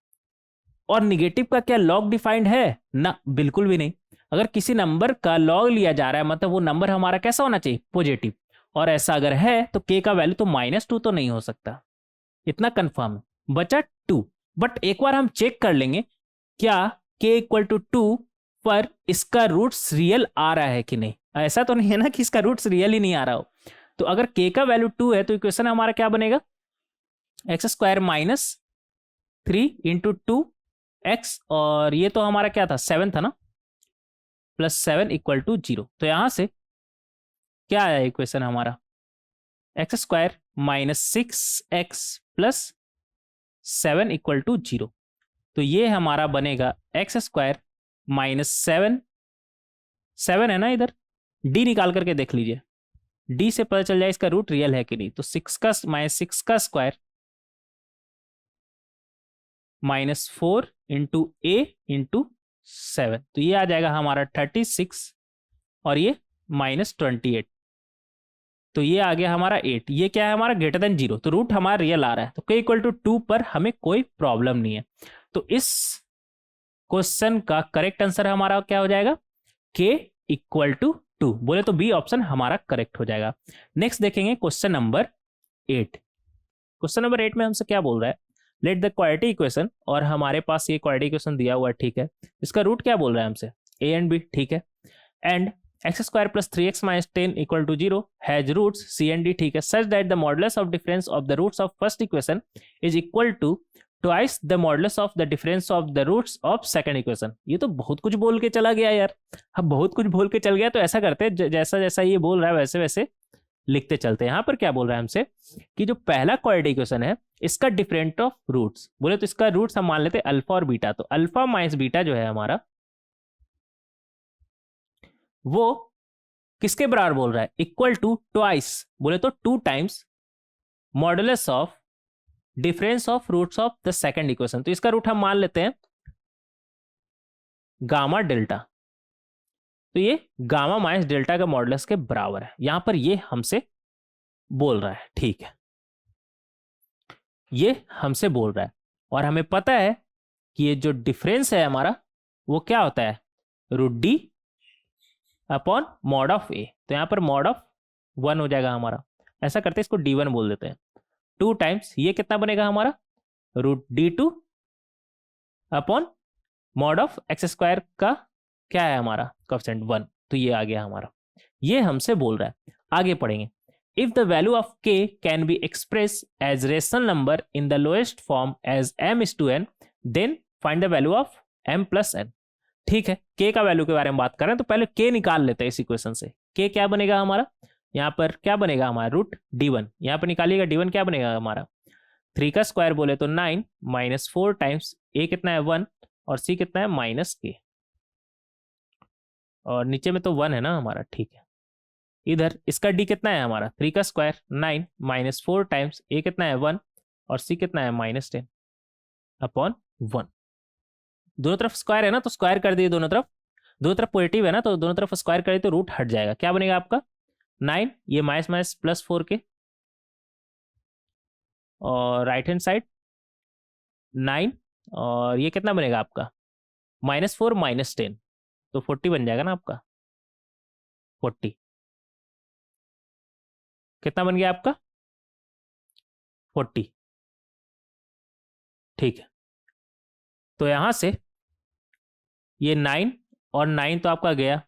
और निगेटिव का क्या लॉग डिफाइंड है ना, बिल्कुल भी नहीं। अगर किसी नंबर का लॉग लिया जा रहा है मतलब वो नंबर हमारा कैसा होना चाहिए, पॉजिटिव, और ऐसा अगर है तो के का वैल्यू तो -2 तो नहीं हो सकता, इतना कंफर्म है, बचा 2। बट एक बार हम चेक कर लेंगे क्या के इक्वल टू 2 पर इसका रूट्स रियल आ रहा है कि नहीं, ऐसा तो नहीं है ना कि इसका रूट्स रियल ही नहीं आ रहा हो। तो अगर के का वैल्यू 2 है तो इक्वेशन हमारा क्या बनेगा, x² - 3 इंटू 2x, और ये तो हमारा क्या था 7 था ना, +7 इक्वल टू 0। तो यहां से क्या आया इक्वेशन हमारा, x² - 6x + 7 इक्वल टू 0। तो ये हमारा बनेगा x² - 7 है ना, इधर d निकाल करके देख लीजिए, d से पता चल जाए इसका रूट रियल है कि नहीं। तो 6 का स्क्वायर -4 इंटू a इंटू 7, तो ये आ जाएगा हमारा 36, और ये -28, तो ये आ गया हमारा 8। ये क्या है हमारा ग्रेटर देन 0, तो रूट हमारा रियल आ रहा है, तो k इक्वल टू 2 पर हमें कोई प्रॉब्लम नहीं है। तो इस क्वेश्चन का करेक्ट आंसर हमारा क्या हो जाएगा, k इक्वल टू 2, बोले तो बी ऑप्शन हमारा करेक्ट हो जाएगा। नेक्स्ट देखेंगे क्वेश्चन नंबर 8। क्वेश्चन नंबर 8 में हमसे क्या बोल रहा है, लेट द क्वाड्रेटिक इक्वेशन, और हमारे पास ये क्वाड्रेटिक इक्वेशन दिया हुआ है, ठीक है। इसका रूट क्या बोल रहा है हमसे, a एंड b, ठीक है। And x² + 3x - 10 equal to 0 has roots c and d, ठीक है, such that the modulus of difference of the roots of first equation is equal to twice the modulus of the difference of the roots of second equation. ये तो बहुत कुछ बोल के चला गया यार, अब बहुत कुछ बोल के चल गया, तो ऐसा करते हैं जैसा जैसा ये बोल रहा है वैसे वैसे लिखते चलते हैं। यहाँ पर क्या बोल रहा है हमसे कि जो पहला क्वाड्रेटिक इक्वेशन है इसका डिफरेंट ऑफ रूट्स, बोले तो इसका रूट्स हम मान लेते हैं अल्फा और बीटा, तो अल्फा माइनस बीटा जो है हमारा वो किसके बराबर बोल रहा है, इक्वल टू ट्वाइस, बोले तो 2 times modulus of difference of roots of the second equation. तो इसका रूट हम मान लेते हैं गामा डेल्टा, तो ये गामा माइनस डेल्टा का मॉडुलस के बराबर है, यहां पर ये हमसे बोल रहा है, ठीक है, ये हमसे बोल रहा है। और हमें पता है कि ये जो डिफरेंस है हमारा वो क्या होता है, √d upon mod of a, तो यहां पर मॉड ऑफ 1 हो जाएगा हमारा। ऐसा करते हैं इसको d1 बोल देते हैं, 2 टाइम्स ये कितना बनेगा हमारा, √d2 upon mod of x² का क्या है हमारा कोएफिशिएंट 1, तो ये आ गया हमारा, ये हमसे बोल रहा है। आगे पढ़ेंगे, if the value of k can be express as rational number in the lowest form as m/n, then find the value of m+n। ठीक है, k का वैल्यू के बारे में बात कर रहे हैं, तो पहले k निकाल लेते हैं इस इक्वेशन से। k क्या बनेगा हमारा, यहाँ पर क्या बनेगा हमारा √d1, यहाँ पर निकालिएगा d1 क्या बनेगा हमारा, 3 का स्क्वायर बोले तो 9 -4 टाइम्स a कितना है 1 और c कितना है -k, और नीचे में तो 1 है ना हमारा, ठीक है। इधर इसका d कितना है हमारा, 3 का स्क्वायर 9 -4 टाइम्स a कितना है 1 और c कितना है -10 अपॉन 1। दोनों तरफ स्क्वायर है ना तो स्क्वायर कर दिए, दोनों तरफ पॉजिटिव है ना तो दोनों तरफ स्क्वायर करिए तो रूट हट जाएगा, क्या बनेगा आपका 9, ये -+4 के, और राइट हैंड साइड 9 और ये कितना बनेगा आपका -4 -10, तो 40 बन जाएगा ना आपका। 40 कितना बन गया आपका 40। ठीक है, तो यहां से ये 9 और 9 तो आपका गया,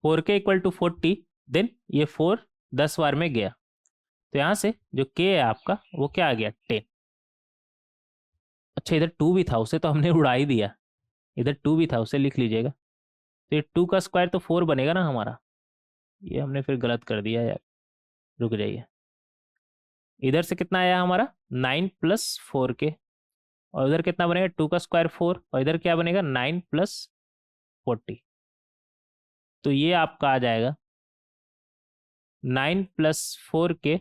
4k इक्वल टू 40, देन ये 4 10 बार में गया, तो यहां से जो k है आपका वो क्या आ गया 10। अच्छा इधर 2 भी था, उसे तो हमने उड़ा ही दिया, इधर 2 भी था उसे लिख लीजिएगा। तो ये 2 का स्क्वायर तो 4 बनेगा ना हमारा, ये हमने फिर गलत कर दिया यार, रुक जाइए। इधर से कितना आया हमारा 9 प्लस 4k, और इधर कितना बनेगा 2 का स्क्वायर 4, और इधर क्या बनेगा 9 प्लस 40, तो ये आपका आ जाएगा 9 plus 4k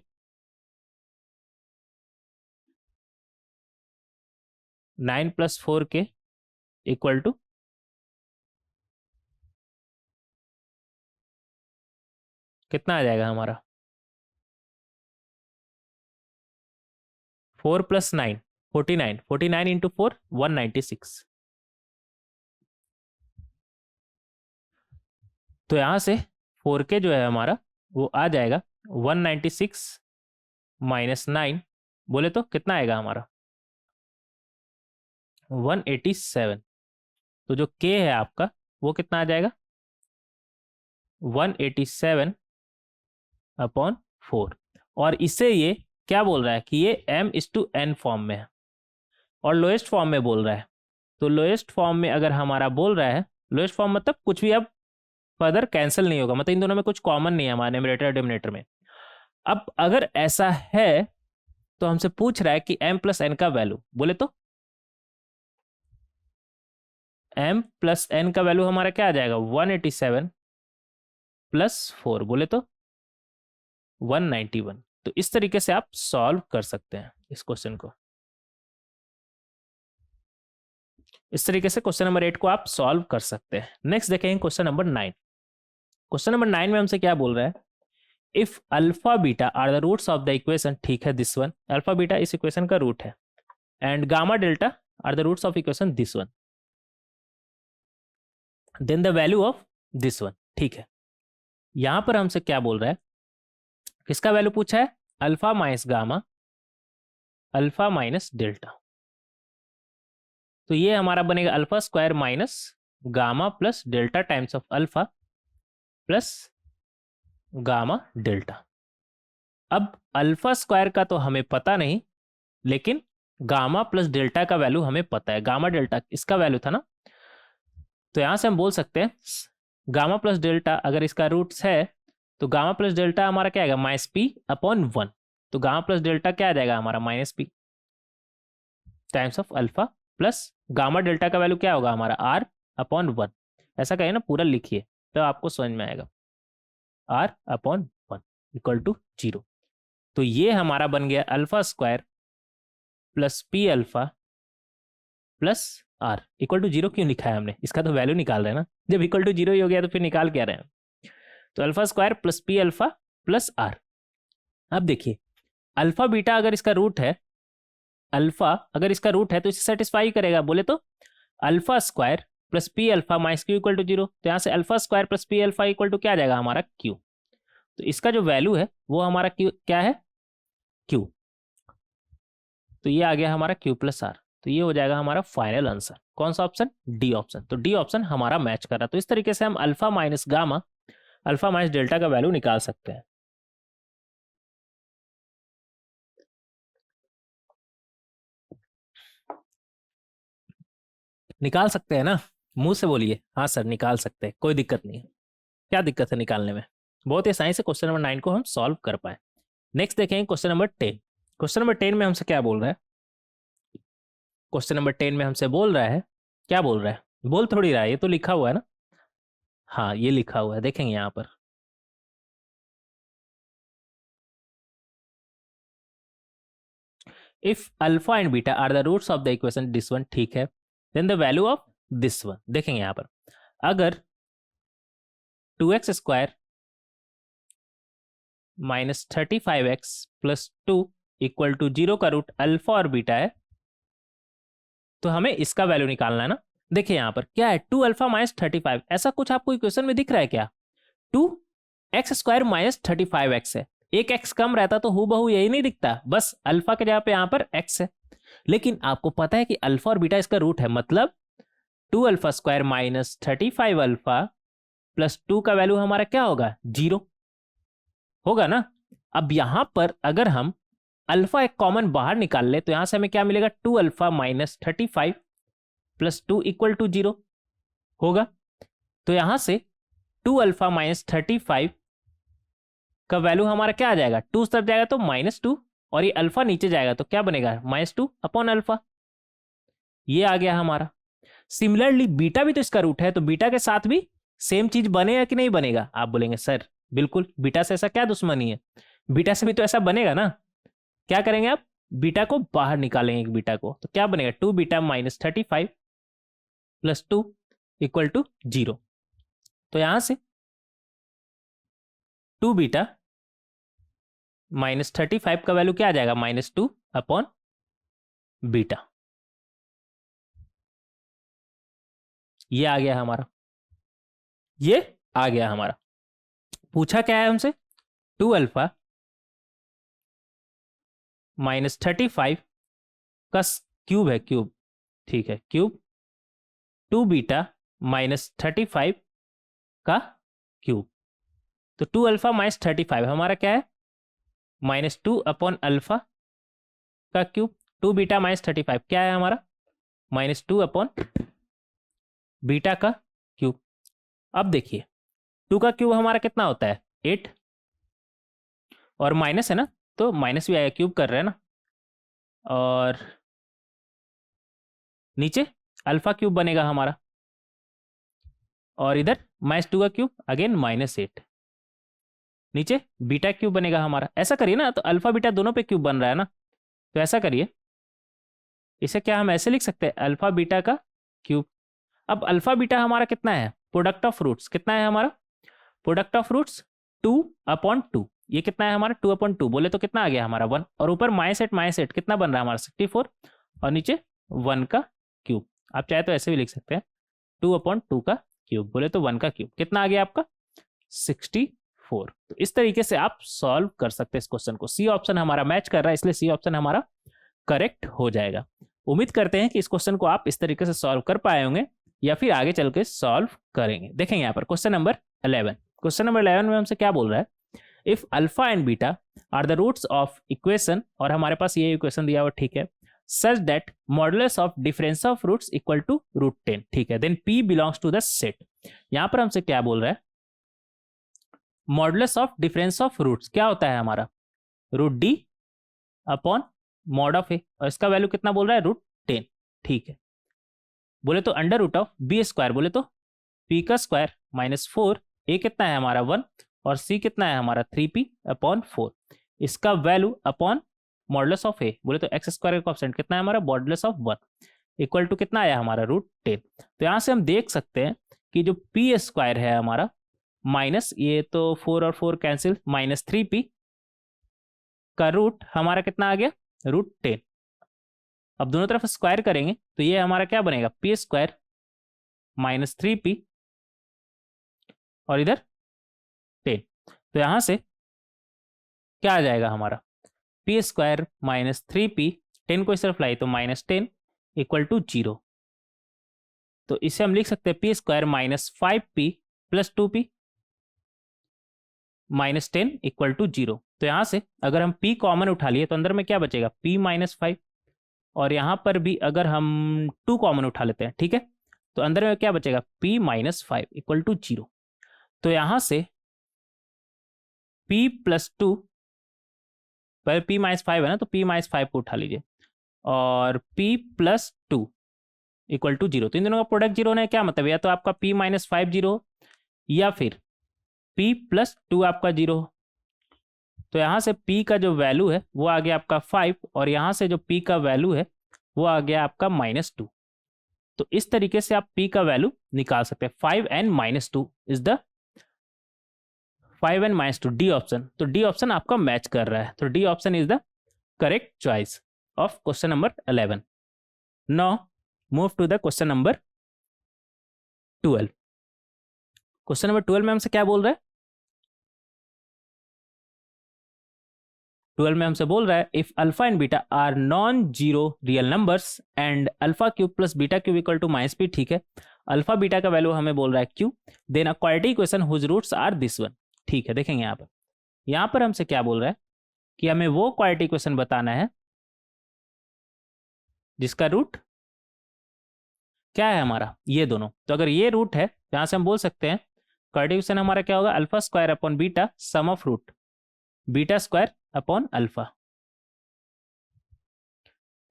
9 plus 4k equal to कितना आ जाएगा हमारा 4 प्लस 9 49, 49 इंटू 4 196। तो यहां से 4k जो है हमारा वो आ जाएगा 196 -9, बोले तो कितना आएगा हमारा 187। तो जो k है आपका वो कितना आ जाएगा 187 अपॉन 4। और इससे ये क्या बोल रहा है कि ये m/n फॉर्म में है और लोएस्ट फॉर्म में बोल रहा है। तो लोएस्ट फॉर्म में अगर हमारा बोल रहा है, लोएस्ट फॉर्म मतलब कुछ भी अब फर्दर कैंसिल नहीं होगा, मतलब इन दोनों में कुछ कॉमन नहीं है हमारे न्यूमरेटर और डिनोमिनेटर में। अब अगर ऐसा है तो हमसे पूछ रहा है कि m प्लस n का वैल्यू, बोले तो m प्लस n का वैल्यू हमारा क्या आ जाएगा 187 प्लस 4, बोले तो 191। तो इस तरीके से आप सॉल्व कर सकते हैं इस क्वेश्चन को। इस तरीके से क्वेश्चन नंबर 8 को आप सॉल्व कर सकते हैं। नेक्स्ट देखेंगे क्वेश्चन नंबर 9। क्वेश्चन नंबर 9 में हमसे क्या बोल रहा है, if alpha beta are the roots of the equation, ठीक है दिस वन, अल्फा बीटा इस इक्वेशन का रूट है, and gamma delta are the roots of equation this one, then the value of this one. ठीक है, यहां पर हमसे क्या बोल रहा है, किसका वैल्यू पूछा है alpha minus gamma, alpha minus delta. तो ये हमारा बनेगा alpha square minus gamma plus delta times of alpha plus gamma delta. अब अल्फा स्क्वायर का तो हमें पता नहीं, लेकिन गामा प्लस डेल्टा का वैल्यू हमें पता है, गामा डेल्टा इसका वैल्यू था ना। तो यहां से हम बोल सकते हैं गामा प्लस डेल्टा अगर इसका रूट्स है तो गामा प्लस डेल्टा हमारा क्या आएगा -p/1। तो गामा प्लस डेल्टा क्या आ जाएगा हमारा -p times of alpha plus gamma delta का वैल्यू क्या होगा हमारा r/1। ऐसा कहें ना पूरा लिखिए तो आपको समझ में आएगा, r/1 इक्वल टू 0। तो ये हमारा बन गया alpha square plus p alpha plus r equal to 0। क्यों लिखा है हमने, इसका तो वैल्यू निकाल रहे हैं ना, जब इक्वल टू 0 ही हो गया तो फिर निकाल क्या रहे हैं। तो alpha square plus p alpha plus r। अब देखिए अल्फा बीटा अगर इसका रूट है, अल्फा अगर इसका रूट है तो इसे सेटिस्फाई करेगा, बोले तो alpha square plus p alpha minus q equal to 0। तो यहाँ से alpha square plus p alpha equal to क्या आ जाएगा हमारा q। तो इसका जो वैल्यू है वो हमारा q क्या है q। तो ये आ गया हमारा q प्लस r। तो ये हो जाएगा हमारा फाइनल आंसर, कौन सा ऑप्शन डी ऑप्शन। तो डी ऑप्शन हमारा मैच कर रहा है। तो इस तरीके से हम alpha minus gamma, alpha minus delta का वैल्यू निकाल सकते हैं। निकाल सकते हैं ना, मुंह से बोलिए हाँ सर निकाल सकते हैं, कोई दिक्कत नहीं है। क्या दिक्कत है निकालने में, बहुत ही आसानी से क्वेश्चन नंबर 9 को हम सॉल्व कर पाए। नेक्स्ट देखेंगे क्वेश्चन नंबर 10। क्वेश्चन नंबर 10 में हमसे क्या बोल रहा है, क्वेश्चन नंबर 10 में हमसे बोल रहा है, क्या बोल रहा है, बोल थोड़ी रहा है, ये तो लिखा हुआ है ना। हाँ ये लिखा हुआ है, देखेंगे यहाँ पर। If alpha and beta are the roots of the equation this one, ठीक है, then the value of this one. देखेंगे यहाँ पर, अगर 2x squared minus 35x plus 2 equal to 0 का रूट अल्फा और बीटा है, तो हमें इसका वैल्यू निकालना है ना। देखिए यहाँ पर क्या है, 2 अल्फा माइनस 35, ऐसा कुछ आपको इक्वेशन में दिख रहा है क्या? 2x² माइनस 35x है, एक x कम रहता तो हूबहू यही नहीं दिखता, बस अल्फा के जगह पे यहाँ पर x है। लेकिन आपको पता है कि अल्फा और बीटा इसका रूट है, मतलब 2 alpha square minus 35 alpha plus 2 का वैल्यू हमारा क्या होगा? 0 होगा ना। अब यहां पर अगर हम अल्फा एक कॉमन बाहर निकाल ले तो यहां से हमें क्या मिलेगा? 2 alpha minus 35 plus 2 equal to 0 होगा। तो यहां से 2 अल्फा माइनस 35 का वैल्यू हमारा क्या आ जाएगा? 2 उस तरफ जाएगा तो -2, और ये अल्फा नीचे जाएगा तो क्या बनेगा? -2 अपॉन अल्फा। ये आ गया हमारा। सिमिलरली बीटा भी तो इसका रूट है, तो बीटा के साथ भी सेम चीज बनेगा कि नहीं बनेगा? आप बोलेंगे सर बिल्कुल, बीटा से ऐसा क्या दुश्मनी है, बीटा से भी तो ऐसा बनेगा ना। क्या करेंगे आप? बीटा को बाहर निकालेंगे एक बीटा को, तो क्या बनेगा? 2 beta minus 35 plus 2 equal to 0। तो यहां से 2 बीटा माइनस 35 का वैल्यू क्या आ जाएगा? -2 अपॉन बीटा। ये आ गया हमारा, ये आ गया हमारा। पूछा क्या है हमसे? 2 अल्फा माइनस 35 का क्यूब है, क्यूब, ठीक है, क्यूब 2 बीटा माइनस 35 का क्यूब। तो 2 अल्फा माइनस 35 हमारा क्या है? -2 अपॉन अल्फा का क्यूब। 2 बीटा माइनस 35 क्या है हमारा? -2 अपॉन बीटा का क्यूब। अब देखिए 2 का क्यूब हमारा कितना होता है? 8, और माइनस है ना तो माइनस भी आएगा, क्यूब कर रहे हैं ना, और नीचे अल्फा क्यूब बनेगा हमारा, और इधर -2 का क्यूब अगेन -8, नीचे बीटा क्यूब बनेगा हमारा। ऐसा करिए ना, तो अल्फा बीटा दोनों पे क्यूब बन रहा है ना, तो ऐसा करिए, इसे क्या हम ऐसे लिख सकते हैं? अल्फा बीटा का क्यूब। अब अल्फा बीटा हमारा कितना है? प्रोडक्ट ऑफ रूट्स कितना है हमारा? Product of roots 2/2। ये कितना है हमारा? 2/2 बोले तो कितना आ गया हमारा? 1, और ऊपर -8 कितना बन रहा है हमारा? 64, और नीचे 1 का क्यूब। आप चाहे तो ऐसे भी लिख सकते हैं, 2/2 का क्यूब बोले तो 1 का क्यूब। कितना आ गया आपका? 64। तो इस तरीके से आप सॉल्व कर सकते हैं इस क्वेश्चन को। सी ऑप्शन हमारा मैच कर रहा है, इसलिए सी ऑप्शन हमारा करेक्ट हो जाएगा। उम्मीद करते हैं कि इस क्वेश्चन को आप इस तरीके से सॉल्व कर पाए होंगे, या फिर आगे चल के सॉल्व करेंगे। देखेंगे यहाँ पर क्वेश्चन नंबर 11। क्वेश्चन नंबर 11 में हमसे क्या बोल रहा है? If alpha and beta are the roots of equation, और हमारे पास ये इक्वेशन दिया हुआ, ठीक है, such that modulus of difference of roots equal to √10, ठीक है, then P belongs to the set. यहां पर हमसे क्या बोल रहा है? Modulus of difference of roots क्या होता है हमारा? √D upon mod of a, और इसका वैल्यू कितना बोल रहा है? √10, ठीक है। बोले तो √B², बोले तो P का स्क्वायर -4, A कितना है हमारा? 1, और C कितना है हमारा? 3P/4। इसका वैल्यू अपॉन मॉडुलस ऑफ ए, बोले तो x² का कॉन्स्टेंट कितना है हमारा? मॉडुलस ऑफ 1, इक्वल टू कितना आया हमारा? √10। तो यहां से हम देख सकते हैं कि जो P² है हमारा, माइनस ये तो 4 और 4 कैंसिल, -3P का रूट हमारा कितना आ गया? √10। अब दोनों तरफ स्क्वायर करेंगे तो ये हमारा क्या बनेगा? P² -3P, और इधर 10। तो यहां से क्या आ जाएगा हमारा? P² -3P, 10 को इस तरफ लाई तो -10 इक्वल टू 0। तो इसे हम लिख सकते हैं P² -5P plus 2P -10 equal to 0। तो यहां से अगर हम P कॉमन उठा लिए तो अंदर में क्या बचेगा? P -5, और यहां पर भी अगर हम 2 कॉमन उठा लेते हैं, ठीक है, तो अंदर में क्या बचेगा? P -5 equal to 0। तो यहां से P + 2, पहले P -5 है ना, तो P -5 को उठा लीजिए, और P + 2 इक्वल टू 0। तो इन दोनों का प्रोडक्ट 0 होने का क्या मतलब? या तो आपका P -5 0 हो, या फिर P + 2 आपका 0 हो। तो यहां से P का जो वैल्यू है वो आ गया आपका 5, और यहां से जो P का वैल्यू है वो आ गया आपका -2। तो इस तरीके से आप P का वैल्यू निकाल सकते हैं। 5 and -2 is the 5 and -2, D option. तो डी ऑप्शन आपका मैच कर रहा है, तो D option is the correct choice of question number 11। Now move to the question number 12। Question number 12 में हमसे क्या बोल रहा है? 12 में हमसे बोल रहा है if alpha and beta are non zero real numbers and alpha cube plus beta cube equal to minus P. ठीक है, अल्फा बीटा का वैल्यू हमें बोल रहा है Q, then a quadratic equation whose roots are this one. ठीक है, देखेंगे यहाँ पर हमसे क्या बोल रहा है कि हमें वो क्वाड्रेटिक इक्वेशन बताना है जिसका रूट क्या है हमारा, ये दोनों। तो अगर ये रूट है तो यहां से हम बोल सकते हैं क्वाड्रेटिक इक्वेशन हमारा क्या होगा, alpha square upon beta sum of root beta square upon alpha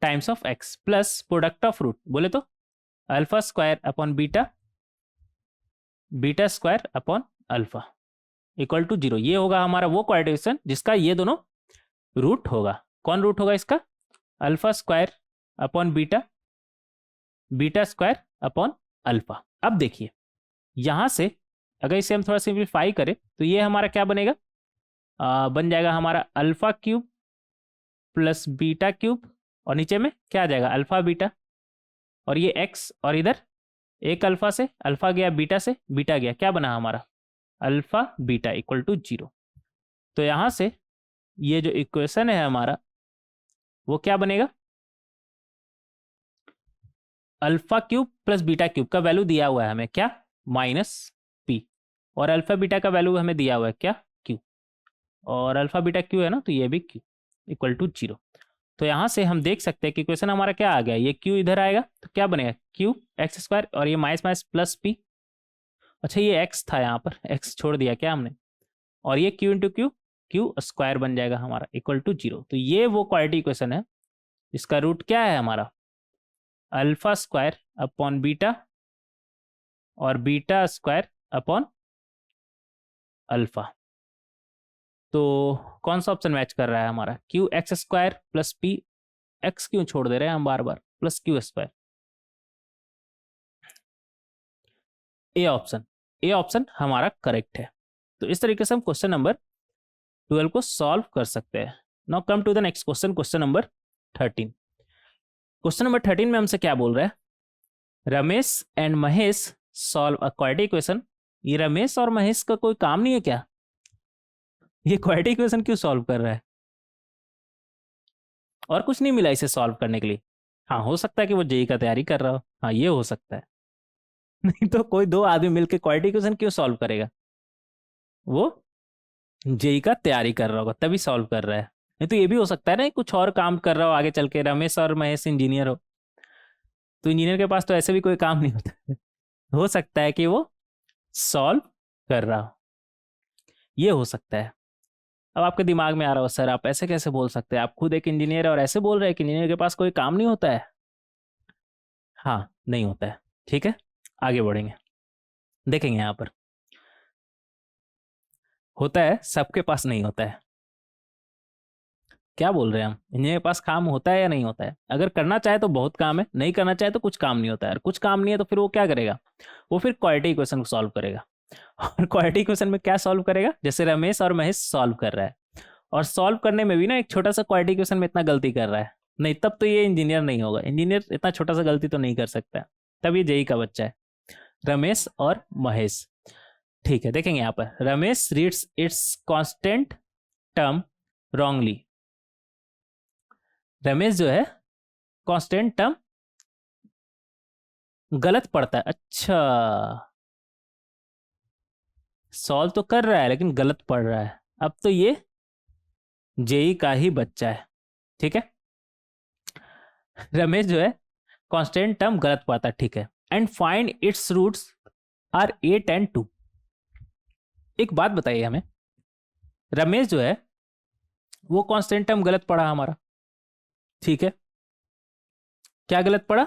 times of x plus product of root बोले तो alpha square upon beta beta square upon alpha equal to 0। ये होगा हमारा वो क्वाड्रेटिक इक्वेशन जिसका ये दोनों रूट होगा। कौन रूट होगा इसका? Alpha square upon beta beta square upon alpha. अब देखिए यहां से अगर इसे हम थोड़ा सिंप्लीफाई करें तो ये हमारा क्या बनेगा, बन जाएगा हमारा alpha cube plus beta cube और नीचे में क्या आ जाएगा अल्फा बीटा और ये एक्स और इधर एक अल्फा से अल्फा गया बीटा से बीटा गया, क्या बना हमारा अल्फा बीटा इक्वल टू 0। तो यहां से ये जो इक्वेशन है हमारा वो क्या बनेगा, alpha cube plus beta cube का वैल्यू दिया हुआ है हमें क्या, माइनस पी, और अल्फा बीटा का वैल्यू हमें दिया हुआ है क्या, क्यू, और अल्फा बीटा क्यू है ना तो ये भी क्यू इक्वल टू 0। तो यहां से हम देख सकते हैं कि इक्वेशन हमारा क्या आ गया, ये क्यू इधर आएगा तो क्या बनेगा क्यू एक्स स्क्वायर और ये माइनस माइनस प्लस पी। अच्छा ये एक्स था यहाँ पर, एक्स छोड़ दिया क्या हमने, और ये Q into Q Q square बन जाएगा हमारा इक्वल टू 0। तो ये वो क्वाड्रेटिक इक्वेशन है इसका रूट क्या है हमारा अल्फा स्क्वायर अपॉन बीटा और बीटा स्क्वायर अपॉन अल्फा। तो कौन सा ऑप्शन मैच कर रहा है हमारा, q x square plus p, x क्यों छोड़ दे रहे हैं हम बार बार, plus q square. A option हमारा करेक्ट है। तो इस तरीके से हम क्वेश्चन नंबर 12 को सॉल्व कर सकते हैं। Now come to the next question, question number 13। Question number 13 में हमसे क्या बोल रहा है, Ramesh and Mahesh solve a quadratic equation. ये रमेश और महेश का कोई काम नहीं है क्या, ये क्वाड्रेटिक इक्वेशन क्यों सॉल्व कर रहा है, और कुछ नहीं मिला इसे सॉल्व करने के लिए। हाँ हो सकता है कि वो जेई का तैयारी कर रहा हो, हाँ ये हो सकता है नहीं तो कोई दो आदमी मिलकर क्वाड्रेटिक इक्वेशन क्यों सॉल्व करेगा, वो जेई का तैयारी कर रहा होगा तभी सॉल्व कर रहा है। नहीं तो ये भी हो सकता है ना कुछ और काम कर रहा हो आगे चल के, रमेश और महेश इंजीनियर हो तो इंजीनियर के पास तो ऐसे भी कोई काम नहीं होता हो सकता है कि वो सॉल्व कर रहा हो, ये हो सकता है। अब आपके दिमाग में आ रहा हो सर आप ऐसे कैसे बोल सकते हैं, आप खुद एक इंजीनियर और ऐसे बोल रहे हैं कि इंजीनियर के पास कोई काम नहीं होता है। हाँ नहीं होता है, ठीक है आगे बढ़ेंगे, देखेंगे यहां पर होता है, सबके पास नहीं होता है। क्या बोल रहे हैं हम, इंजीनियर के पास काम होता है या नहीं होता है, अगर करना चाहे तो बहुत काम है, नहीं करना चाहे तो कुछ काम नहीं होता है, और कुछ काम नहीं है तो फिर वो क्या करेगा, वो फिर क्वाड्रेटिक इक्वेशन को सॉल्व करेगा। और क्वाड्रेटिक इक्वेशन में क्या सॉल्व करेगा, जैसे रमेश और महेश सॉल्व कर रहा है, और सॉल्व करने में भी ना एक छोटा सा क्वाड्रेटिक इक्वेशन में इतना गलती कर रहा है, नहीं तब तो ये इंजीनियर नहीं होगा, इंजीनियर इतना छोटा सा गलती तो नहीं कर सकता, तब ये जेई का बच्चा है रमेश और महेश। ठीक है देखेंगे यहाँ पर, Ramesh reads it's constant term wrongly. Ramesh जो है कांस्टेंट टर्म गलत पढ़ता है। अच्छा सॉल्व तो कर रहा है लेकिन गलत पढ़ रहा है, अब तो ये जेई का ही बच्चा है। ठीक है रमेश जो है कांस्टेंट टर्म गलत पढ़ता है, ठीक है, and find its roots are 8 and 2। एक बात बताइए हमें, रमेश जो है वो कांस्टेंट टर्म गलत पढ़ा हमारा, ठीक है, क्या गलत पढ़ा,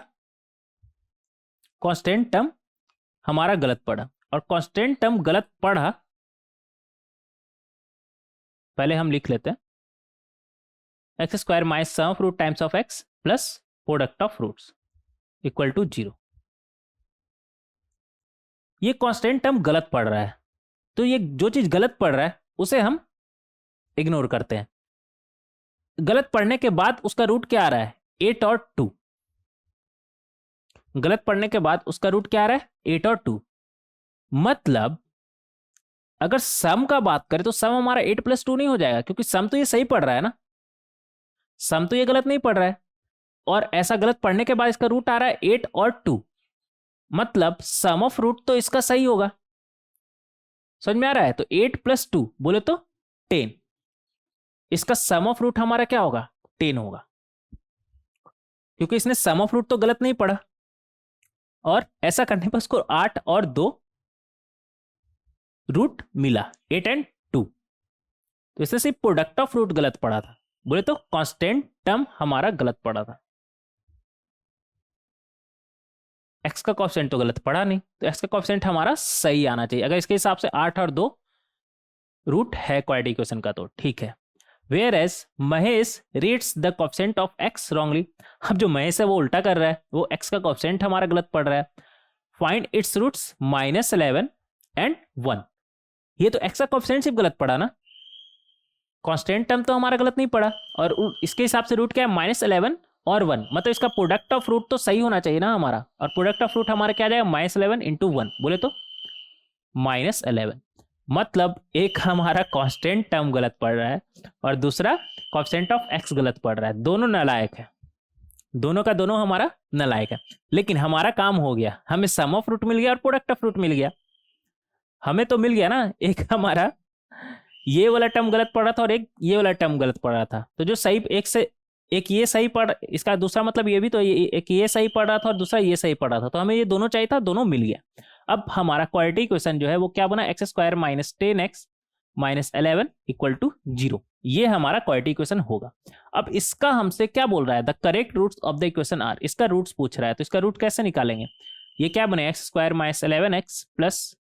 कांस्टेंट टर्म हमारा गलत पढ़ा, और कांस्टेंट टर्म गलत पढ़ा पहले हम लिख लेते हैं x square minus sum of root times of x plus product of roots equal to 0। ये कांस्टेंट टर्म गलत पढ़ रहा है, तो ये जो चीज गलत पढ़ रहा है उसे हम इग्नोर करते हैं। गलत पढ़ने के बाद उसका रूट क्या आ रहा है 8 और 2, गलत पढ़ने के बाद उसका रूट क्या आ रहा है 8 और 2। मतलब अगर सम का बात करें तो सम हमारा 8 + 2 नहीं हो जाएगा, क्योंकि सम तो ये सही पढ़ रहा है ना, सम तो ये गलत नहीं पढ़ रहा है। और ऐसा गलत पढ़ने के बाद इसका रूट आ रहा है 8 और 2, मतलब सम ऑफ रूट तो इसका सही होगा। समझ में आ रहा है? तो 8 + 2 बोले तो 10, इसका सम ऑफ रूट हमारा क्या होगा 10 होगा, क्योंकि इसने सम ऑफ रूट तो गलत नहीं पढ़ा। और ऐसा करने पर उसको 8 और 2 रूट मिला, 8 और 2। तो इसने सिर्फ प्रोडक्ट ऑफ रूट गलत पढ़ा था, बोले तो कांस्टेंट टर्म हमारा गलत पढ़ा था। एक्स का कोएफिशिएंट तो गलत पढ़ा नहीं, तो एक्स का कोएफिशिएंट हमारा सही आना चाहिए। अगर इसके हिसाब से 8 और 2 रूट है क्वाड्रेटिक इक्वेशन का तो ठीक है। Whereas Mahesh reads the coefficient of x wrongly. अब जो महेश है वो उल्टा कर रहा है, वो एक्स का कोएफिशिएंट हमारा गलत पढ़ रहा है। Find its roots -11 and 1। ये तो एक्स का कोएफिशिएंट सिर्फ गलत पढ़ा ना, कांस्टेंट टर्म तो हमारा गलत नहीं पड़ा। और इसके हिसाब से रूट क्या है -11 और 1, मतलब इसका प्रोडक्ट ऑफ रूट तो सही होना चाहिए ना हमारा। और प्रोडक्ट ऑफ रूट हमारा क्या आ जाएगा -11 × 1, बोले तो -11। मतलब एक हमारा कांस्टेंट टर्म गलत पड़ रहा है और दूसरा कोएफिशिएंट ऑफ एक्स गलत पड़ रहा है। दोनों नालायक है, दोनों का दोनों हमारा नालायक है। लेकिन हमारा काम हो गया, हमें सम ऑफ रूट मिल गया और प्रोडक्ट ऑफ रूट मिल गया। हमें तो मिल गया ना, एक हमारा ये वाला टर्म गलत पड़ रहा था और एक ये वाला टर्म गलत पड़ रहा था। तो जो सही एक से एक ये सही पढ़, इसका दूसरा मतलब ये भी तो एक ये सही पढ़ रहा था और दूसरा ये सही पढ़ रहा था, तो हमें ये दोनों चाहिए था, दोनों मिल गया। अब हमारा क्वाड्रेटिक इक्वेशन जो है वो क्या बना, x² - 10x - 11 = 0। ये हमारा क्वाड्रेटिक इक्वेशन होगा। अब इसका हमसे क्या बोल रहा है, the correct roots of the equation are. इसका रूट्स पूछ रहा है, तो इसका रूट कैसे निकालेंगे। ये क्या बने, x² - 11x +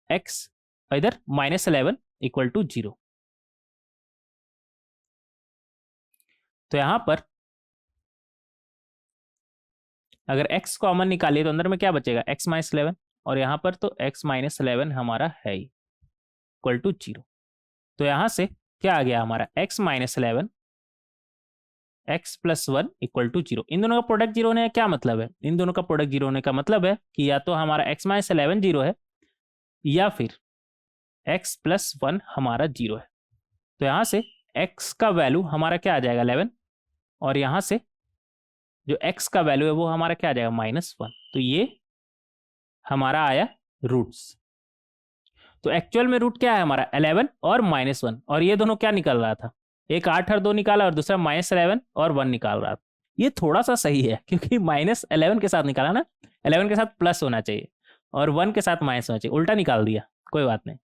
x इधर -11 = 0। तो यहां पर अगर x कॉमन निकालिए तो अंदर में क्या बचेगा, x - 11, और यहां पर तो x - 11 हमारा है ही, =0। तो यहां से क्या आ गया हमारा, x - 11 x + 1 = 0। इन दोनों का प्रोडक्ट 0 होने का क्या मतलब है, इन दोनों का प्रोडक्ट 0 होने का मतलब है कि या तो हमारा x - 11 0 है या फिर x + 1 हमारा 0 है। तो यहां से x का वैल्यू हमारा क्या आ जाएगा 11, और यहां से जो x का वैल्यू है वो हमारा क्या आ जाएगा -1। तो ये हमारा आया रूट्स। तो एक्चुअल में रूट क्या है हमारा 11 और -1, और ये दोनों क्या निकल रहा था, एक 8 और 2 निकाला और दूसरा -11 और 1 निकाल रहा था। ये थोड़ा सा सही है क्योंकि -11 के साथ निकाला ना, 11 के साथ प्लस होना चाहिए और 1 के साथ माइनस होना चाहिए, उल्टा निकाल दिया, कोई बात नहीं।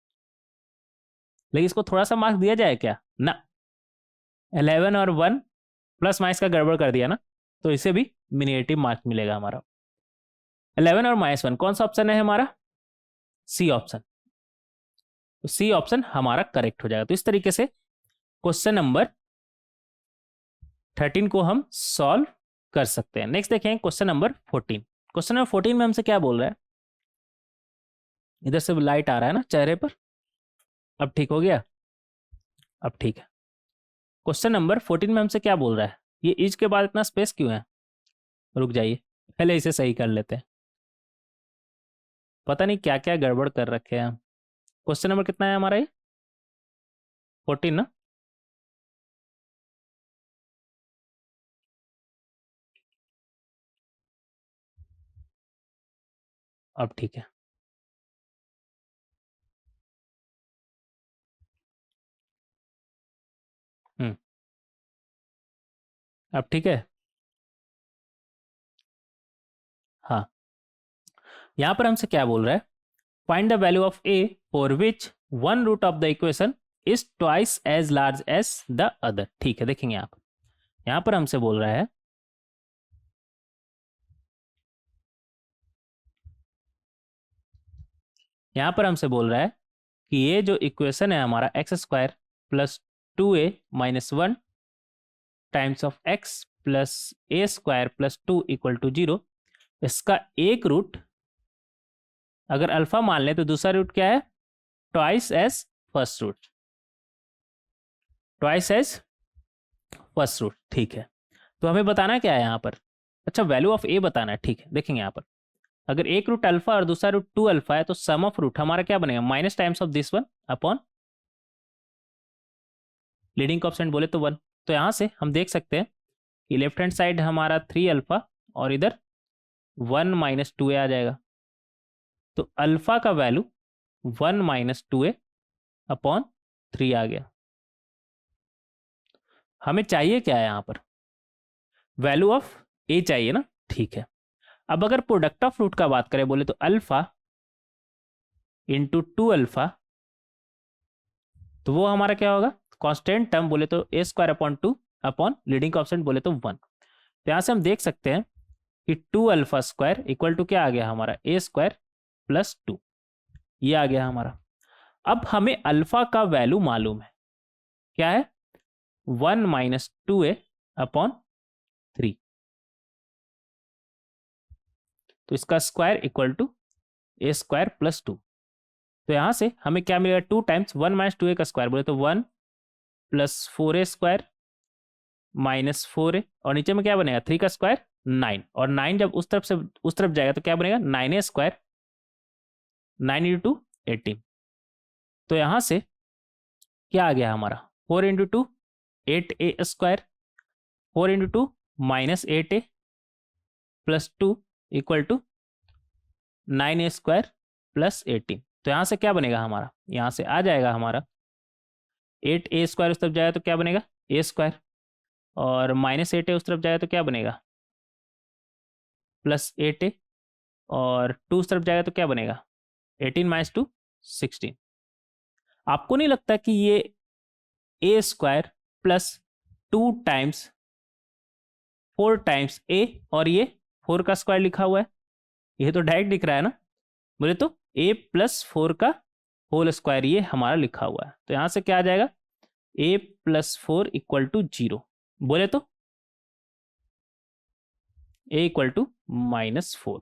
लेकिन इसको थोड़ा सा मार्क्स दिया जाए क्या ना, 11 और 1 प्लस माइनस का गड़बड़ कर दिया ना, तो इसे भी नेगेटिव मार्क्स मिलेगा हमारा। 11 और -1 कौन सा ऑप्शन है हमारा, सी ऑप्शन। तो सी ऑप्शन हमारा करेक्ट हो जाएगा। तो इस तरीके से क्वेश्चन नंबर 13 को हम सॉल्व कर सकते हैं। नेक्स्ट देखें क्वेश्चन नंबर 14। क्वेश्चन नंबर 14 में हमसे क्या बोल रहा है, इधर से लाइट आ रहा है ना चेहरे पर, अब ठीक हो गया, अब ठीक है। क्वेश्चन नंबर 14 में हमसे क्या बोल रहा है, ये इज के बाद इतना स्पेस क्यों है, रुक जाइए पहले इसे सही कर लेते हैं, पता नहीं क्या क्या गड़बड़ कर रखे हैं। क्वेश्चन नंबर कितना है हमारा, ये 14 ना, अब ठीक है। अब ठीक है। हाँ, यहां पर हमसे क्या बोल रहा है, find the value of a for which one root of the equation is twice as large as the other. ठीक है, देखेंगे आप, यहां पर हमसे बोल रहा है कि ये जो इक्वेशन है हमारा x² + 2a - 1 times of x + a² + 2 = 0, इसका एक रूट अगर अल्फा मान ले तो दूसरा रूट क्या है, twice as first root, twice as first root. ठीक है, तो हमें बताना क्या है यहाँ पर, अच्छा वैल्यू ऑफ ए बताना है, ठीक है। देखेंगे यहाँ पर अगर एक रूट अल्फा और दूसरा रूट 2 अल्फा है तो सम ऑफ रूट हमारा क्या बनेगा, minus times of this one upon leading coefficient बोले तो 1। तो यहाँ से हम देख सकते हैं कि लेफ्ट हैंड साइड हमारा 3 अल्फा और इधर 1 माइनस 2a आ जाएगा। तो अल्फा का वैल्यू 1 माइनस 2a अपॉन 3 आ गया। हमें चाहिए क्या है यहाँ पर, वैल्यू ऑफ ए चाहिए ना, ठीक है। अब अगर प्रोडक्ट ऑफ रूट का बात करें बोले तो अल्फा इंटू 2 अल्फा, तो वो हमारा क्या होगा, कांस्टेंट टर्म बोले तो a square upon 2 upon leading coefficient बोले तो 1। तो यहाँ से हम देख सकते हैं कि 2 अल्फा स्क्वायर इक्वल टू क्या आ गया हमारा, ए स्क्वायर प्लस 2, ये आ गया हमारा। अब हमें अल्फा का वैल्यू मालूम है, क्या है, 1 माइनस 2a अपॉन 3, तो इसका square equal to a square plus 2। तो यहां से हमें क्या मिलेगा, 2 टाइम्स 1 माइनस 2a का स्क्वायर बोले तो 1 plus 4a square minus 4a, और नीचे में क्या बनेगा, 3 का स्क्वायर 9, और 9 जब उस तरफ से उस तरफ जाएगा तो क्या बनेगा, 9a स्क्वायर, 9 इंटू 2 18। तो यहां से क्या आ गया हमारा, 4 into 2 8a square, 4 into 2 minus 8a plus 2 equal to 9a square plus 18। तो यहाँ से क्या बनेगा हमारा, यहाँ से आ जाएगा हमारा 8a स्क्वायर उस तरफ जाएगा तो क्या बनेगा, a स्क्वायर, और माइनस 8a उस तरफ जाएगा तो क्या बनेगा, प्लस 8a, और 2 उस तरफ जाएगा तो क्या बनेगा, 18 माइनस 2 16। आपको नहीं लगता कि ये a square plus 2 times 4 times a, और ये 4 का स्क्वायर लिखा हुआ है, ये तो डायरेक्ट दिख रहा है ना, बोले तो a प्लस 4 का होल स्क्वायर ये हमारा लिखा हुआ है। तो यहां से क्या आ जाएगा, a प्लस 4 इक्वल टू 0, बोले तो a इक्वल टू माइनस 4।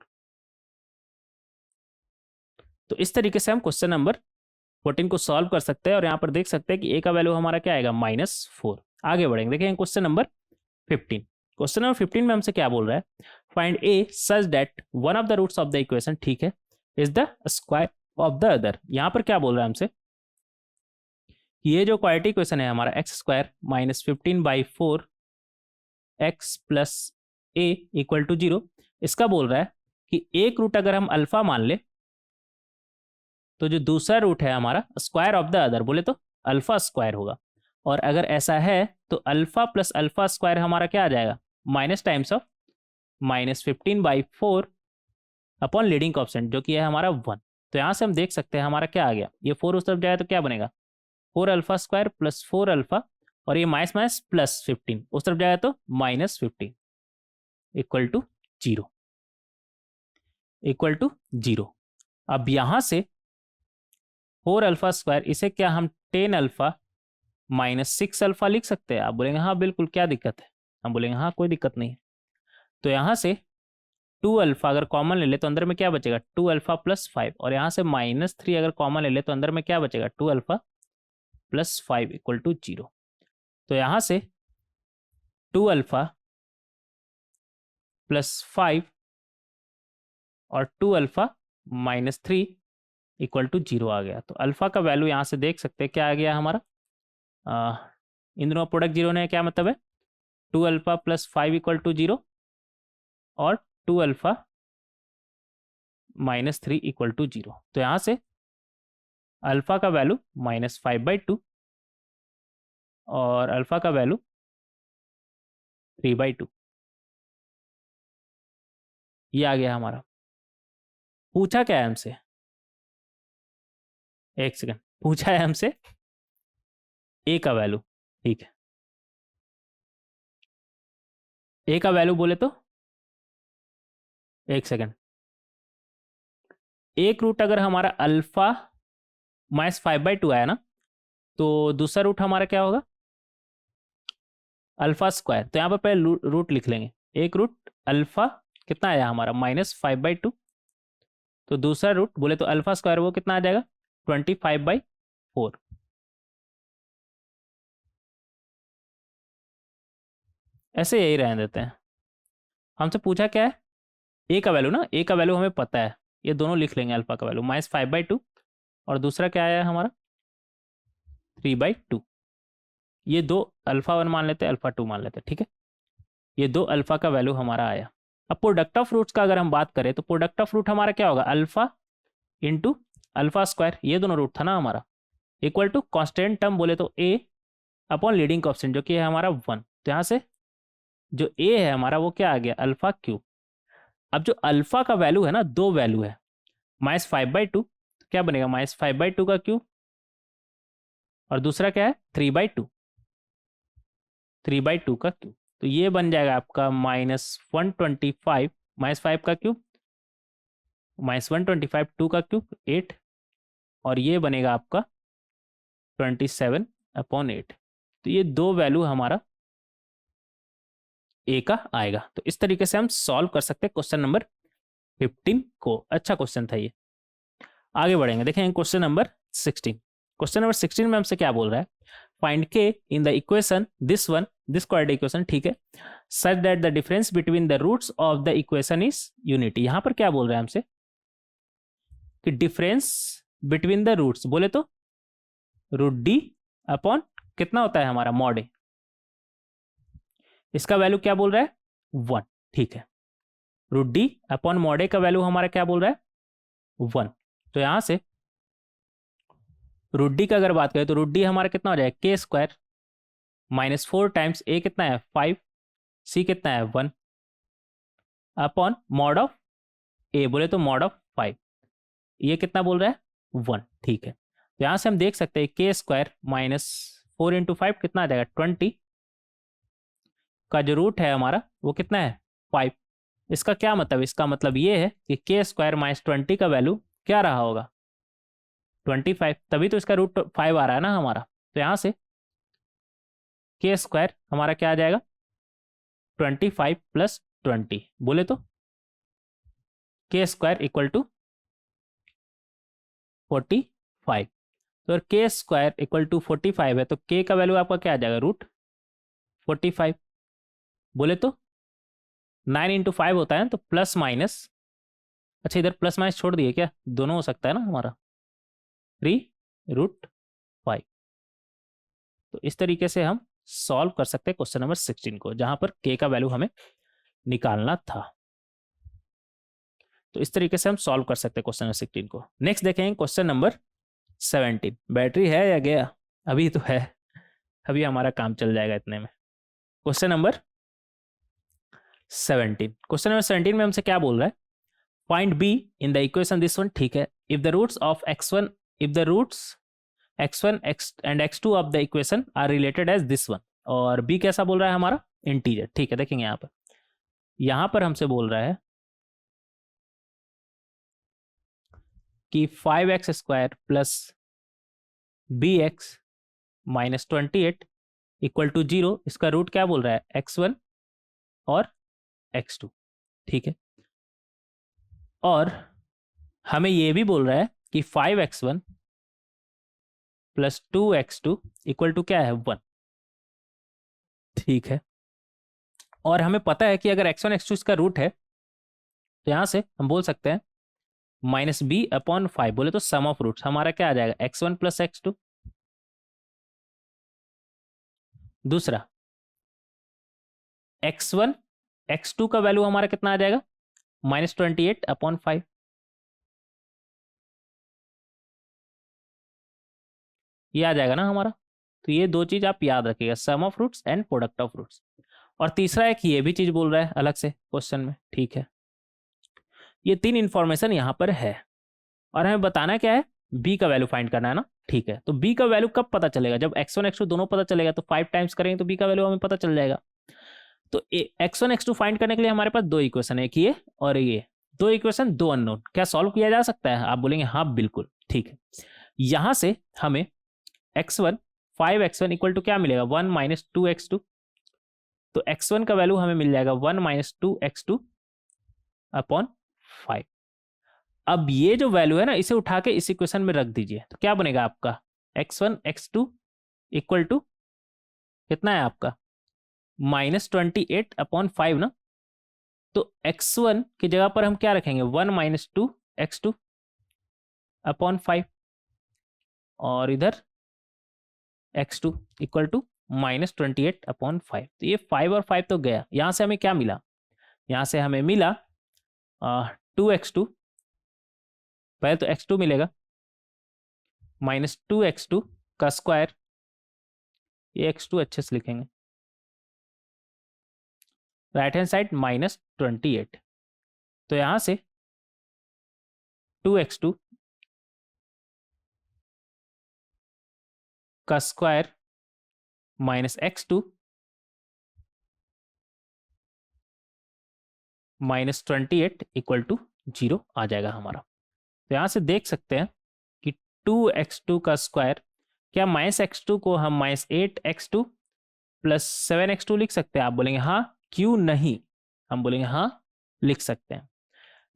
तो इस तरीके से हम क्वेश्चन नंबर 14 को सॉल्व कर सकते हैं, और यहाँ पर देख सकते हैं कि a का वैल्यू हमारा क्या आएगा, -4। आगे बढ़ेंगे, देखें क्वेश्चन नंबर 15। क्वेश्चन नंबर 15 में हमसे क्या बोल रहा है, find a such that one of the roots of the equation, ठीक है, is the square of the other. यहाँ पर क्या बोल रहा है हमसे, ये जो क्वाड्रेटिक इक्वेशन है हमारा x square minus 15/4 x plus a equal to 0, इसका बोल रहा है कि एक रूट अगर हम अल्फा मान ले तो जो दूसरा रूट है हमारा स्क्वायर ऑफ द अदर बोले तो अल्फा स्क्वायर होगा, और अगर ऐसा है तो अल्फा प्लस अल्फा स्क्वायर हमारा क्या आ जाएगा, minus times of -15/4 upon leading coefficient जो कि है हमारा 1। तो यहाँ से हम देख सकते हैं हमारा क्या आ गया, ये 4 उस तरफ जाएगा तो क्या बनेगा, 4 अल्फा स्क्वायर प्लस 4 अल्फा, और ये माइनस माइनस प्लस 15 उस तरफ जाएगा तो -15 इक्वल टू 0, इक्वल टू 0। अब यहां से 4 अल्फा स्क्वायर, इसे क्या हम 10 अल्फा माइनस 6 अल्फा लिख सकते हैं। आप बोलेंगे हाँ बिल्कुल, क्या दिक्कत है, हम बोलेंगे हाँ कोई दिक्कत नहीं है। तो यहाँ से 2 अल्फा अगर कॉमन ले ले तो अंदर में क्या बचेगा, 2 अल्फा प्लस 5, और यहाँ से -3 अगर कॉमन ले ले तो अंदर में क्या बचेगा, 2 अल्फा प्लस 5 इक्वल टू 0। तो यहाँ से 2 अल्फा प्लस 5 और 2 अल्फा -3 इक्वल टू 0 आ गया। तो अल्फा का वैल्यू यहाँ से देख सकते हैं क्या आ गया हमारा, इन दोनों प्रोडक्ट 0 ने क्या मतलब है, 2 अल्फा प्लस 5 इक्वल टू 0 और 2 अल्फा -3 इक्वल टू 0। तो यहाँ से अल्फा का वैल्यू -5/2 और अल्फा का वैल्यू 3/2, ये आ गया हमारा। पूछा क्या है हमसे, एक सेकंड, पूछा है हमसे ए का वैल्यू, ठीक है, ए का वैल्यू बोले तो एक सेकंड, एक रूट अगर हमारा अल्फा -5/2 आया ना, तो दूसरा रूट हमारा क्या होगा, अल्फा स्क्वायर। तो यहाँ पर पहले रूट लिख लेंगे, एक रूट अल्फा कितना आया हमारा -5/2, तो दूसरा रूट बोले तो अल्फा स्क्वायर वो कितना आ जाएगा 25/4। ऐसे यही रहने देते हैं। हमसे पूछा क्या है, ए का वैल्यू ना, ए का वैल्यू हमें पता है, ये दोनों लिख लेंगे, अल्फा का वैल्यू -5/2 और दूसरा क्या आया हमारा 3/2। ये दो अल्फा 1 मान लेते हैं, अल्फा 2 मान लेते हैं, ठीक है। ये दो अल्फा का वैल्यू हमारा आया। अब प्रोडक्ट ऑफ रूट्स का अगर हम बात करें तो प्रोडक्ट ऑफ रूट हमारा क्या होगा, अल्फा इंटू अल्फा स्क्वायर, ये दोनों रूट था ना हमारा, इक्वल टू कॉन्स्टेंट टर्म बोले तो ए अपॉन लीडिंग कॉन्स्टेंट जो कि है हमारा 1। तो यहाँ से जो ए है हमारा वो क्या आ गया, अल्फा क्यूब। अब जो अल्फा का वैल्यू है ना, दो वैल्यू है, -5/2, क्या बनेगा -5/2 का क्यूब, और दूसरा क्या है 3/2, 3/2 का क्यूब। तो ये बन जाएगा आपका -125, -5 का क्यूब, -125 2 का क्यूब 8, और ये बनेगा आपका 27/8। तो ये दो वैल्यू हमारा ए का आएगा। तो इस तरीके से हम सॉल्व कर सकते हैं क्वेश्चन नंबर 15 को। अच्छा क्वेश्चन था ये। आगे बढ़ेंगे, देखेंगे क्वेश्चन नंबर 16। क्वेश्चन नंबर 16 में हमसे क्या बोल रहा है, find K in the equation this one, this quadratic equation, ठीक है, such that the difference between the roots of the equation is unity. यहां पर क्या बोल रहा है हमसे कि डिफरेंस बिटवीन द रूट्स बोले तो रूट डी अपॉन कितना होता है हमारा मॉड ए, इसका वैल्यू क्या बोल रहा है 1, ठीक है। रूट डी अपॉन मॉड ए का वैल्यू हमारा क्या बोल रहा है 1। तो यहां से रूट डी का अगर बात करें तो रूट डी हमारा कितना हो जाएगा के स्क्वायर -4 टाइम्स ए कितना है 5, सी कितना है 1 अपॉन मॉड ऑफ ए बोले तो मॉड ऑफ 5, ये कितना बोल रहा है 1, ठीक है। तो यहां से हम देख सकते हैं के स्क्वायर -4 इंटू 5 कितना आ जाएगा 20 का जो रूट है हमारा वो कितना है 5। इसका क्या मतलब, इसका मतलब ये है कि के स्क्वायर -20 का वैल्यू क्या रहा होगा 25, तभी तो इसका रूट 5 आ रहा है ना हमारा। तो यहां से के स्क्वायर हमारा क्या आ जाएगा 25 + 20 बोले तो के स्क्वायर इक्वल टू 45। तो के स्क्वायर इक्वल टू 45 है तो के का वैल्यू आपका क्या आ जाएगा √45 बोले तो 9 इंटू 5 होता है तो प्लस माइनस, अच्छा इधर प्लस माइनस छोड़ दिए क्या, दोनों हो सकता है ना हमारा 3√5। तो इस तरीके से हम सॉल्व कर सकते हैं क्वेश्चन नंबर 16 को, जहां पर के का वैल्यू हमें निकालना था। तो इस तरीके से हम सॉल्व कर सकते हैं क्वेश्चन नंबर 16 को। नेक्स्ट देखेंगे क्वेश्चन नंबर 17। बैटरी है या गया, अभी तो है, अभी हमारा काम चल जाएगा इतने में। क्वेश्चन नंबर 17, क्वेश्चन नंबर 17 में हमसे क्या बोल रहा है, find b in the equation this one, ठीक है, if the roots of x1, if the roots x1 x and x2 of the equation are related as this one, और b कैसा बोल रहा है हमारा इंटीजर, ठीक है। देखेंगे यहां पर हमसे बोल रहा है कि 5x² plus bx -28 equal to 0, इसका रूट क्या बोल रहा है x1 और x2, ठीक है। और हमें यह भी बोल रहा है कि 5x1 plus 2x2 equal to क्या है 1, ठीक है। और हमें पता है कि अगर x1 x2 इसका रूट है तो यहां से हम बोल सकते हैं -b/5 बोले तो सम ऑफ रूट्स हमारा क्या आ जाएगा x1 प्लस x2, दूसरा x1 x2 का वैल्यू हमारा कितना आ जाएगा -28/5, ये आ जाएगा ना हमारा। तो ये दो चीज आप याद रखिएगा, sum of roots and product of roots. और तीसरा एक ये भी चीज बोल रहा है अलग से क्वेश्चन में, ठीक है। ये तीन इंफॉर्मेशन यहां पर है और हमें बताना क्या है, बी का वैल्यू फाइंड करना है ना, ठीक है। तो बी का वैल्यू कब पता चलेगा, जब x1 x2 दोनों पता चलेगा, तो 5 टाइम्स करेंगे तो बी का वैल्यू हमें पता चल जाएगा। तो x1 x2 फाइंड करने के लिए हमारे पास दो इक्वेशन है, एक ये और ये, दो इक्वेशन दो अननोन, क्या सॉल्व किया जा सकता है, आप बोलेंगे हाँ बिल्कुल, ठीक है। यहां से हमें x1 5x1 इक्वल टू क्या मिलेगा 1 - 2x2, तो x1 का वैल्यू हमें मिल जाएगा 1 - 2x2 अपॉन 5। अब ये जो वैल्यू है ना इसे उठा के इस इक्वेशन में रख दीजिए, तो क्या बनेगा आपका x1 x2 इक्वल टू कितना है आपका -28/5 ना, तो x1 की जगह पर हम क्या रखेंगे, 1 माइनस 2x2 अपॉन 5, और इधर x2 इक्वल टू -28 अपॉन 5। तो ये 5 और 5 तो गया। यहाँ से हमें क्या मिला, यहाँ से हमें मिला 2x2, पहले तो x2 मिलेगा, -2x2 का स्क्वायर, ये x2 अच्छे से लिखेंगे, राइट हैंड साइड -28। तो यहाँ से 2x2 का स्क्वायर -x2 -28 इक्वल टू 0 आ जाएगा हमारा। तो यहाँ से देख सकते हैं कि 2x2 का स्क्वायर, क्या -x2 को हम -8x2 प्लस 7x2 लिख सकते हैं? आप बोलेंगे हाँ, क्यों नहीं? हम बोलेंगे हाँ, लिख सकते हैं।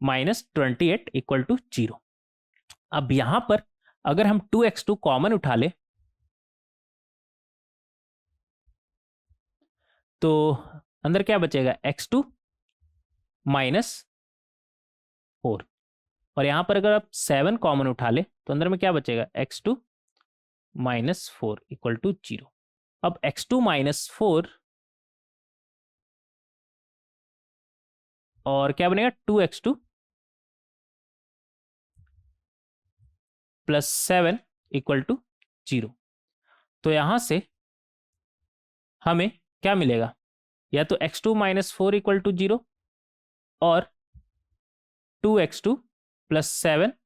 -28 इक्वल टू 0। अब यहां पर अगर हम 2x2 कॉमन उठा ले तो अंदर क्या बचेगा, x2 -4, और यहां पर अगर आप 7 कॉमन उठा ले तो अंदर में क्या बचेगा, x2 -4 इक्वल टू 0। अब x2 -4 और क्या बनेगा, 2x2 प्लस 7 इक्वल टू 0। तो यहां से हमें क्या मिलेगा, या तो x2 -4 इक्वल टू 0 और 2x2 प्लस 7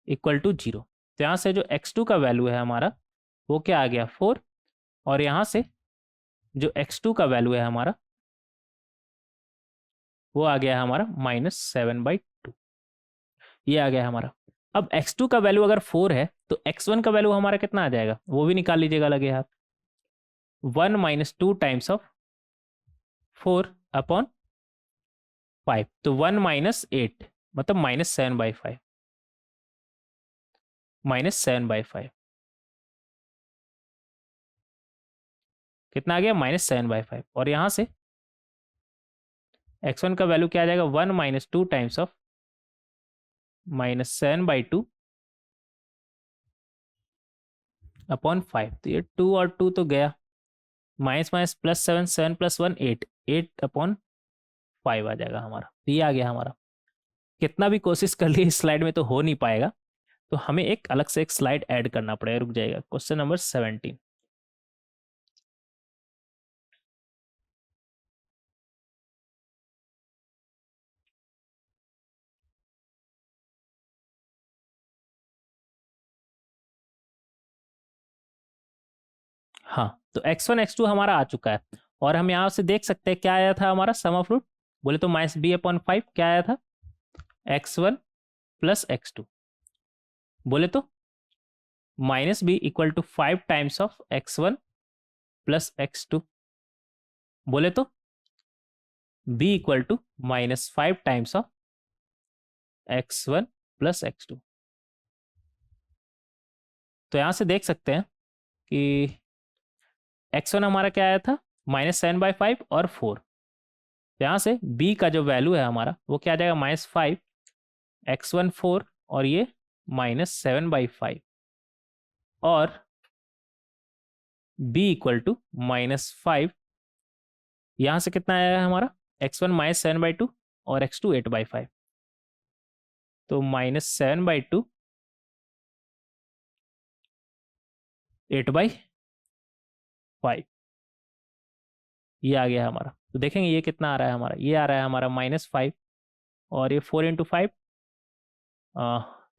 इक्वल टू 0। तो यहाँ से जो x2 का वैल्यू है हमारा वो क्या आ गया, 4, और यहाँ से जो x2 का वैल्यू है हमारा वो आ गया हमारा -7/2, ये आ गया हमारा। अब x2 का वैल्यू अगर 4 है तो x1 का वैल्यू हमारा कितना आ जाएगा, वो भी निकाल लीजिएगा लगे हाथ। 1 - 2 टाइम्स ऑफ 4 अपॉन 5, तो 1 - 8 मतलब -7/5, -7/5 कितना आ गया, -7/5। और यहाँ से x1 का वैल्यू क्या आ जाएगा, 1 - 2 टाइम्स ऑफ -7/2 अपॉन 5। तो ये 2 और 2 तो गया, माइनस माइनस प्लस 7, 7 + 1 8, 8 अपॉन 5 आ जाएगा हमारा। तो ये आ गया हमारा। कितना भी कोशिश कर लिए इस स्लाइड में तो हो नहीं पाएगा, तो हमें एक अलग से एक स्लाइड ऐड करना पड़ेगा। रुक जाएगा, क्वेश्चन नंबर 17। हाँ, तो x1 x2 हमारा आ चुका है, और हम यहाँ से देख सकते हैं क्या आया था हमारा सम ऑफ रूट, बोले तो -b/5 क्या आया था, x1 प्लस x2, बोले तो -b equal to 5 times of x1 plus x2, बोले तो b equal to -5 times of x1 plus x2। तो यहाँ से देख सकते हैं कि x1 हमारा क्या आया था, -7/5 और 4। तो यहाँ से b का जो वैल्यू है हमारा वो क्या आ जाएगा, -5, x1 4 और ये -7/5, और b इक्वल टू -5, यहाँ से कितना आया है हमारा, x1 -7/2 और x2 8/5, तो -7/2 8/5, ये आ गया हमारा। तो देखेंगे ये कितना आ रहा है हमारा, ये आ रहा है हमारा -5, और ये 4 × 5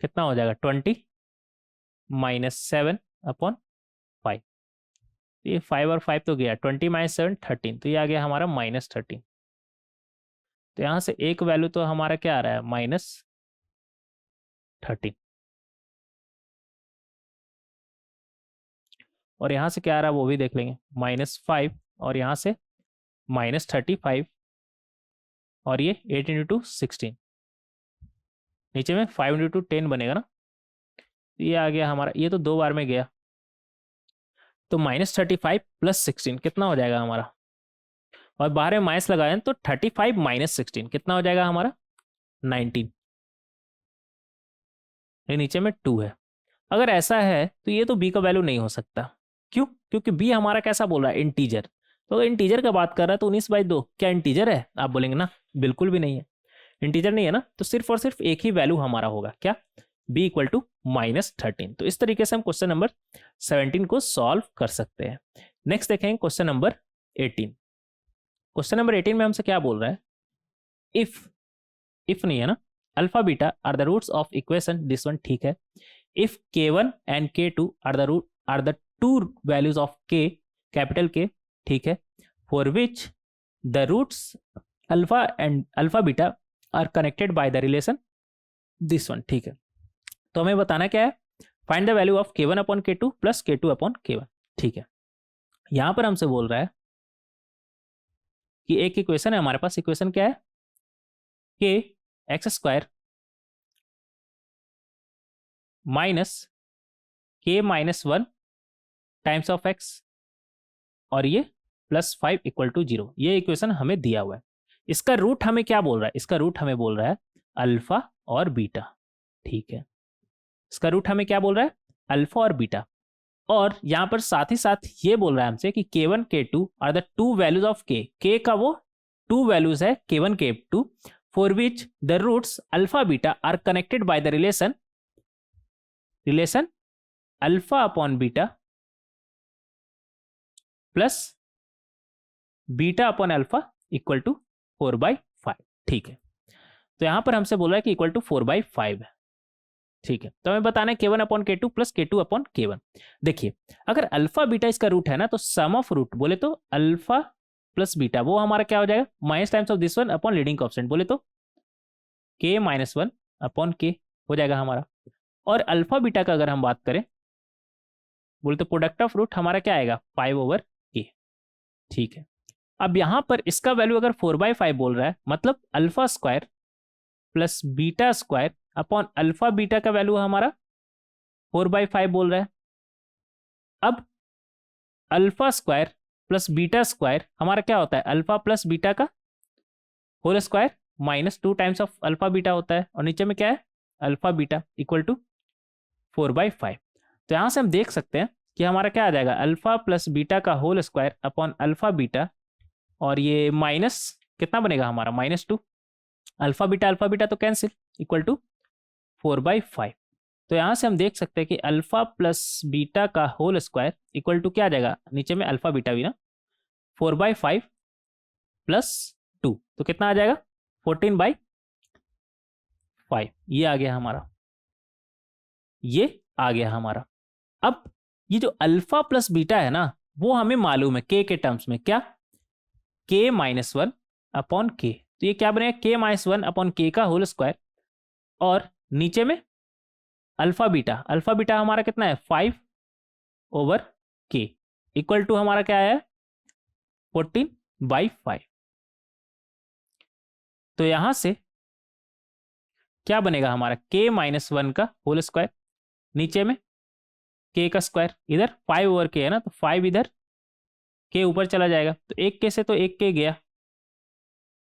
कितना हो जाएगा, 20 -7/5। ये 5 और 5 तो गया, 20 - 7 13, तो ये आ गया हमारा -13। तो यहाँ से एक वैल्यू तो हमारा क्या आ रहा है, -13, और यहाँ से क्या आ रहा है वो भी देख लेंगे, -5, और यहाँ से -35, और ये 8 × 2 16, नीचे में 5 × 2 10 बनेगा ना। तो ये आ गया हमारा, ये तो 2 बार में गया, तो -35 + 16 कितना हो जाएगा हमारा, और बाहर में माइनस लगाएं तो 35 माइनस 16 कितना हो जाएगा हमारा 19। ये नीचे में 2 है। अगर ऐसा है तो ये तो बी का वैल्यू नहीं हो सकता। क्यों? क्योंकि बी हमारा कैसा बोल रहा है इंटीजर। तो अगर इंटीजर का बात कर रहा है तो 19/2 क्या इंटीजर है? आप बोलेंगे ना बिल्कुल भी नहीं है, इंटीजर नहीं है ना। तो सिर्फ और सिर्फ एक ही वैल्यू हमारा होगा क्या, b इक्वल टू -13। तो इस तरीके से हम क्वेश्चन नंबर 17 को सॉल्व कर सकते हैं। नेक्स्ट देखेंगे क्वेश्चन नंबर 18। क्वेश्चन नंबर 18 में हमसे क्या बोल रहा है, इफ नहीं है ना, alpha beta are the roots of equation, this one ठीक है। If k1 and k2 are the two values of k, capital K, ठीक है, for which the roots alpha and alpha beta are connected by the relation, this one ठीक है। तो हमें बताना क्या है, find the value of k1 upon k2 plus k2 upon k1, ठीक है। यहां पर हमसे बोल रहा है कि एक इक्वेशन है हमारे पास, इक्वेशन क्या है, k x square minus k minus 1 times of x और ये +5 इक्वल टू 0। ये इक्वेशन हमें दिया हुआ है। इसका रूट हमें क्या बोल रहा है, इसका रूट हमें बोल रहा है अल्फा और बीटा, ठीक है। इसका रूट हमें क्या बोल रहा है, अल्फा और बीटा। और यहां पर साथ ही साथ ये बोल रहा है हमसे कि k1 k2 are the two values of k का वो टू वैल्यूज है k1 k2 for which the roots alpha beta are connected by the relation alpha upon beta plus beta upon alpha equal to 4/5, ठीक है। तो यहां पर हमसे बोल रहा है कि इक्वल टू 4/5 है, ठीक है। तो हमें बताना है k1 upon k2 plus k2 upon k1। देखिए अगर अल्फा बीटा इसका रूट है ना, तो सम ऑफ रूट बोले तो अल्फा प्लस बीटा वो हमारा क्या हो जाएगा, minus times of this one upon leading constant बोले तो k-1 अपॉन k हो जाएगा हमारा। और अल्फा बीटा का अगर हम बात करें बोले तो प्रोडक्ट ऑफ रूट हमारा क्या आएगा 5/k, ठीक है। अब यहां पर इसका वैल्यू अगर 4/5 बोल रहा है, मतलब alpha square plus beta square upon alpha beta का वैल्यू हमारा 4/5 बोल रहा है। अब alpha square plus beta square हमारा क्या होता है, अल्फा प्लस बीटा का whole square -2 times of alpha beta होता है। और नीचे में क्या है, अल्फा बीटा इक्वल टू 4/5। तो यहां से हम देख सकते हैं कि हमारा क्या आ जाएगा, अल्फा प्लस बीटा का whole square upon alpha beta, और ये माइनस कितना बनेगा हमारा -2, अल्फा बीटा तो कैंसिल, इक्वल टू 4/5। तो यहां से हम देख सकते हैं कि अल्फा प्लस बीटा का होल स्क्वायर इक्वल टू क्या आ जाएगा, नीचे में अल्फा बीटा भी ना, 4/5 प्लस 2 तो कितना आ जाएगा 14/5। ये आ गया हमारा, ये आ गया हमारा। अब ये जो अल्फा प्लस बीटा है ना, वो हमें मालूम है के टर्म्स में क्या, k-1 अपॉन k। तो ये क्या बनेगा, k-1 अपॉन k का होल स्क्वायर, और नीचे में अल्फा बीटा हमारा कितना है 5/k इक्वल टू हमारा क्या है 14/5। तो यहां से क्या बनेगा हमारा k-1 का होल स्क्वायर, नीचे में k का स्क्वायर, इधर 5/k है ना, तो 5 इधर, k ऊपर चला जाएगा, तो एक k से तो एक k गया,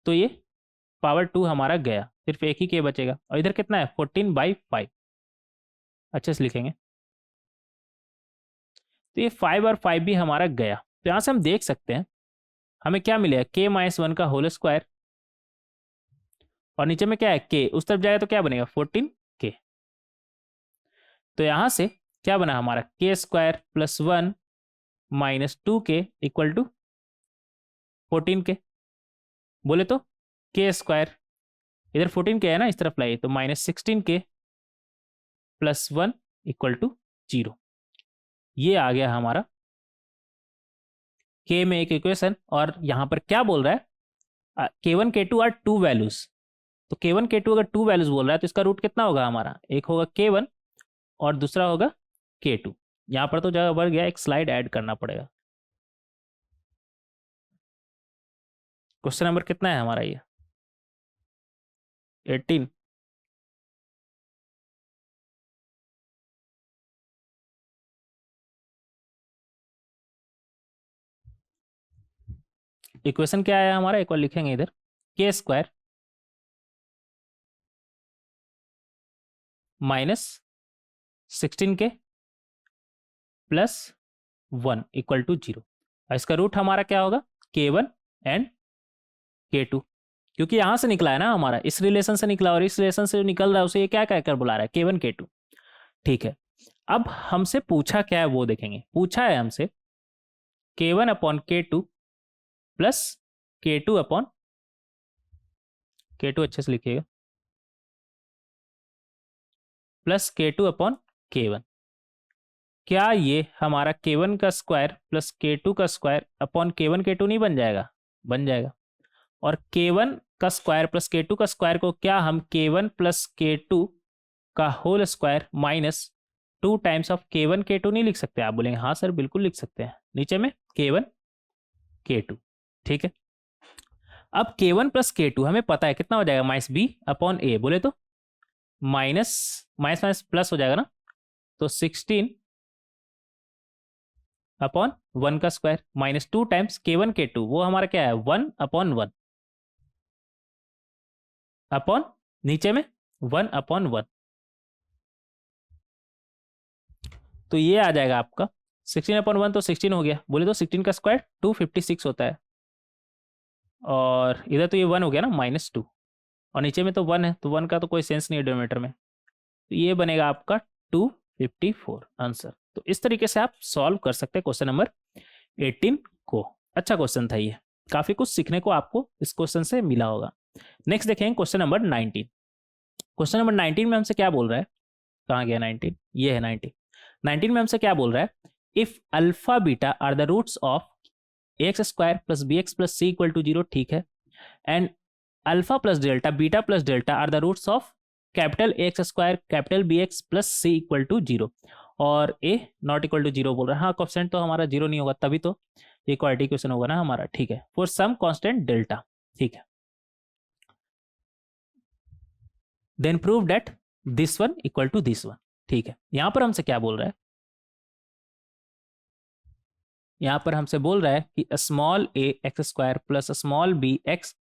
तो ये पावर 2 हमारा गया, सिर्फ एक ही k बचेगा। और इधर कितना है 14/5, अच्छे से लिखेंगे। तो ये 5 और 5 भी हमारा गया। तो यहां से हम देख सकते हैं हमें क्या मिलेगा, k-1 का होल स्क्वायर, और नीचे में क्या है k, उस तरफ जाएगा तो क्या बनेगा 14k। तो यहां से क्या बना हमारा k² plus 1 -2k equal to 14k। बोले तो k², इधर 14k है ना, इस तरफ लाइए, तो -16k प्लस 1 इक्वल टू 0। ये आ गया हमारा k में एक इक्वेशन। और यहां पर क्या बोल रहा है, k1 k2 are to values. तो k1 k2 अगर टू वैल्यूज बोल रहा है तो इसका रूट कितना होगा हमारा, एक होगा k1 और दूसरा होगा k2। यहां पर तो जगह बढ़ गया, एक स्लाइड ऐड करना पड़ेगा। क्वेश्चन नंबर कितना है हमारा ये 18। इक्वेशन क्या है हमारा, एक बार लिखेंगे इधर, K square minus 16k plus 1 equal to 0। इसका रूट हमारा क्या होगा, k1 एंड k2, क्योंकि यहां से निकला है ना हमारा, इस रिलेशन से निकला, और इस रिलेशन से जो निकल रहा है उसे ये क्या कहकर बुला रहा है, k1 k2। ठीक है, अब हमसे पूछा क्या है वो देखेंगे। पूछा है हमसे k1 upon k2 plus k2 upon k2, अच्छे से लिखिएगा, प्लस k2 अपॉन k1। क्या ये हमारा k1 का स्क्वायर प्लस k2 का स्क्वायर अपॉन k1 k2 नहीं बन जाएगा? बन जाएगा। और k1 का स्क्वायर प्लस k2 का स्क्वायर को क्या हम k1 प्लस k2 का whole square minus 2 times of k1 k2 नहीं लिख सकते? आप बोलेंगे हाँ सर बिल्कुल लिख सकते हैं, नीचे में k1 k2। ठीक है, अब k1 प्लस k2 हमें पता है कितना हो जाएगा, माइनस b अपॉन a, बोले तो माइनस माइनस माइनस प्लस हो जाएगा ना, तो 16 अपॉन 1 का squared minus 2 times k1 k2, वो हमारा क्या है 1 अपॉन 1 अपॉन नीचे में 1 अपॉन 1, तो ये आ जाएगा आपका 16 अपॉन 1, तो 16 हो गया, बोले तो 16 का स्क्वायर 256 होता है, और इधर तो ये 1 हो गया ना माइनस 2, और नीचे में तो 1 है, तो 1 का तो कोई सेंस नहीं है डिनोमिनेटर में, तो ये बनेगा आपका 254 आंसर। तो इस तरीके से आप सॉल्व कर सकते हैं क्वेश्चन नंबर 18 को। अच्छा क्वेश्चन था ये, काफी कुछ सीखने को आपको इस क्वेश्चन से मिला होगा। नेक्स्ट देखेंगे क्वेश्चन नंबर 19। क्वेश्चन नंबर 19 में हमसे क्या बोल रहा है, कहाँ गया 19, ये है 19। 19 में हमसे क्या बोल रहा है, if alpha beta are the roots of x square plus b x plus c equal to 0, ठीक है, and alpha plus delta beta plus delta are the roots of capital x square capital b x plus c equal to 0, और ए not equal to 0 बोल रहा है। हाँ, coefficient तो हमारा 0 नहीं होगा, तभी तो ये इक्वालिटी इक्वेशन होगा ना हमारा। ठीक है, फॉर सम कांस्टेंट डेल्टा, ठीक है, then prove that this one equal to this one. ठीक है, यहां पर हमसे क्या बोल रहा है, यहां पर हमसे बोल रहा है कि small a x square plus small b x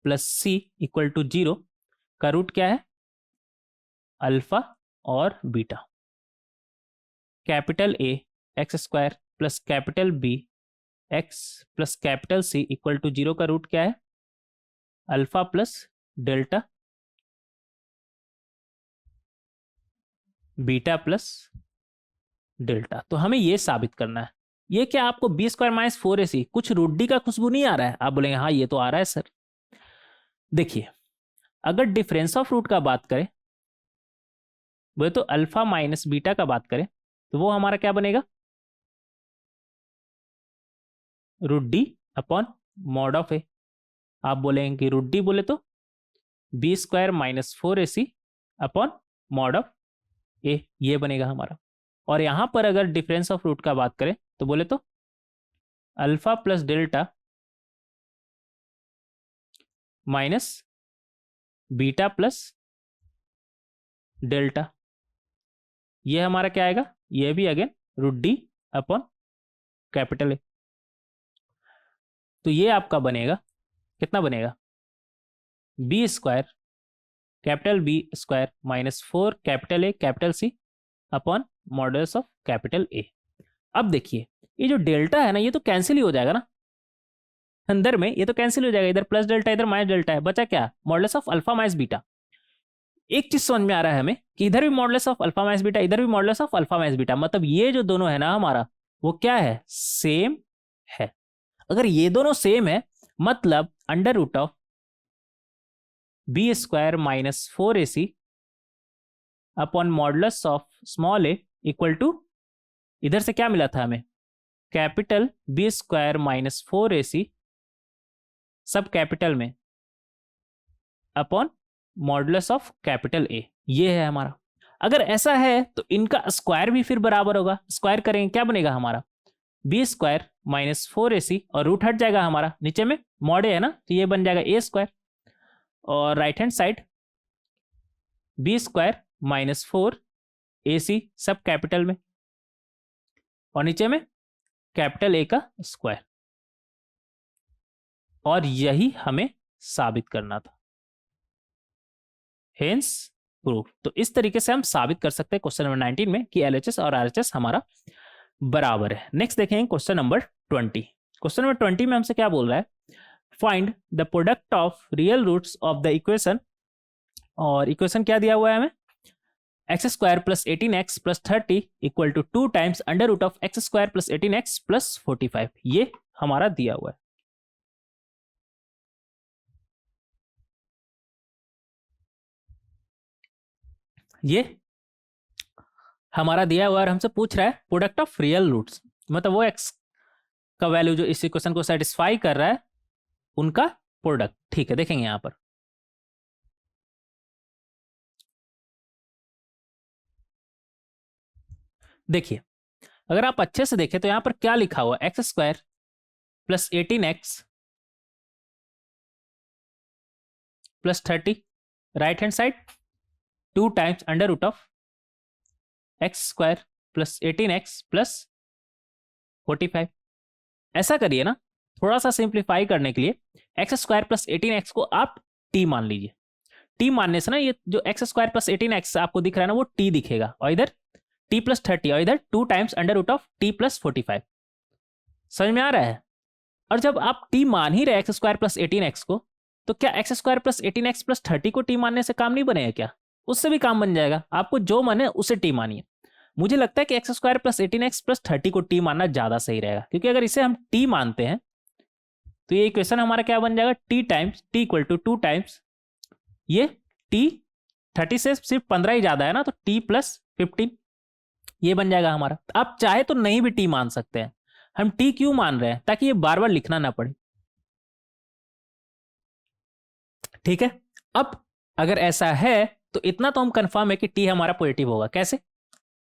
plus c equal to 0 का रूट क्या है, अल्फा और beta. Capital a x square plus capital b x plus capital c equal to 0 का रूट क्या है, alpha plus delta beta plus delta. तो हमें ये साबित करना है, ये क्या आपको बी स्क्वायर माइनस 4ac कुछ रूट डी का खुशबू नहीं आ रहा है? आप बोलेंगे हाँ ये तो आ रहा है सर। देखिए, अगर डिफरेंस ऑफ रूट का बात करें, वो तो अल्फा माइनस बीटा का बात करें, तो वो हमारा क्या बनेगा, root D upon mod of a. आप बोलेंगे कि रूट डी बोले तो b square minus 4ac upon mod of a, ये बनेगा हमारा। और यहां पर अगर डिफरेंस ऑफ रूट का बात करें तो बोले तो alpha plus delta minus beta plus delta, ये हमारा क्या आएगा, ये भी again root D upon capital A. तो ये आपका बनेगा, कितना बनेगा, b square capital b square minus 4 capital A capital C upon modulus of capital A. अब देखिए, ये जो डेल्टा है ना, ये तो कैंसिल ही हो जाएगा ना अंदर में, ये तो कैंसिल हो जाएगा, इधर प्लस डेल्टा इधर माइनस डेल्टा है, बचा क्या, modulus of alpha minus beta. एक चीज समझ में आ रहा है हमें कि इधर भी modulus of alpha minus beta, इधर भी modulus of alpha minus beta, मतलब ये जो दोनों है ना हमारा, वो क्या है, सेम है। अगर ये दोनों सेम है, मतलब under root of b square minus 4ac upon modulus of small a equal to, इधर से क्या मिला था हमें, capital b square minus 4ac सब कैपिटल में अपॉन मॉडुलस ऑफ कैपिटल ए, ये है हमारा। अगर ऐसा है तो इनका स्क्वायर भी फिर बराबर होगा, स्क्वायर करेंगे क्या बनेगा हमारा, बी स्क्वायर माइनस 4ac, और रूट हट जाएगा हमारा, नीचे में मॉड ए है ना, तो ये बन जाएगा ए स्क्वायर, और right hand side b square minus 4ac सब कैपिटल में, और नीचे में कैपिटल ए का स्क्वायर। और यही हमें साबित करना था, हेंस प्रूफ। तो इस तरीके से हम साबित कर सकते हैं क्वेश्चन नंबर 19 में कि एलएचएस और आरएचएस हमारा बराबर है। नेक्स्ट देखेंगे क्वेश्चन नंबर 20। क्वेश्चन नंबर 20 में हमसे क्या बोल रहा है, find the product of real roots of the equation, और इक्वेशन क्या दिया हुआ है हमें, x square plus 18x plus 30 equal to 2 times under root of x square plus 18x plus 45, ये हमारा दिया हुआ है। ये हमारा दिया हुआ है और हमसे पूछ रहा है प्रोडक्ट ऑफ रियल रूट्स, मतलब वो एक्स का वैल्यू जो इस इक्वेशन को सेटिस्फाई कर रहा है उनका प्रोडक्ट। ठीक है, देखेंगे यहां पर देखिए, अगर आप अच्छे से देखें तो यहां पर क्या लिखा हुआ, x square plus 18x plus 30, right hand side 2 times under root of x square plus 18x plus 45। ऐसा करिए ना, थोड़ा सा सिंप्लीफाई करने के लिए एक्स स्क्वायर प्लस 18x को आप t मान लीजिए। t मानने से ना ये जो एक्स स्क्वायर प्लस 18x आपको दिख रहा है ना, वो t दिखेगा, और इधर t प्लस 30, और इधर 2 times under root of t plus 45। समझ में आ रहा है? और जब आप t मान ही रहे एक्स स्क्वायर प्लस 18x को, तो क्या x square plus 18x plus 30 को t मानने से काम नहीं बनेगा क्या? उससे भी काम बन जाएगा, आपको जो माने उसे t मानिए। मुझे लगता है कि x square plus 18x plus 30 को t मानना ज्यादा सही रहेगा, क्योंकि अगर इसे हम t मानते हैं तो ये इक्वेशन हमारा क्या बन जाएगा, t times t equal to 2 times ये t 30 से सिर्फ 15 ही ज्यादा है ना, तो t प्लस 15 ये बन जाएगा हमारा। आप चाहे तो नहीं भी t मान सकते हैं, हम t क्यों मान रहे हैं, ताकि ये बार बार लिखना ना पड़े। ठीक है, अब अगर ऐसा है तो इतना तो हम कंफर्म है कि t हमारा पॉजिटिव होगा। कैसे?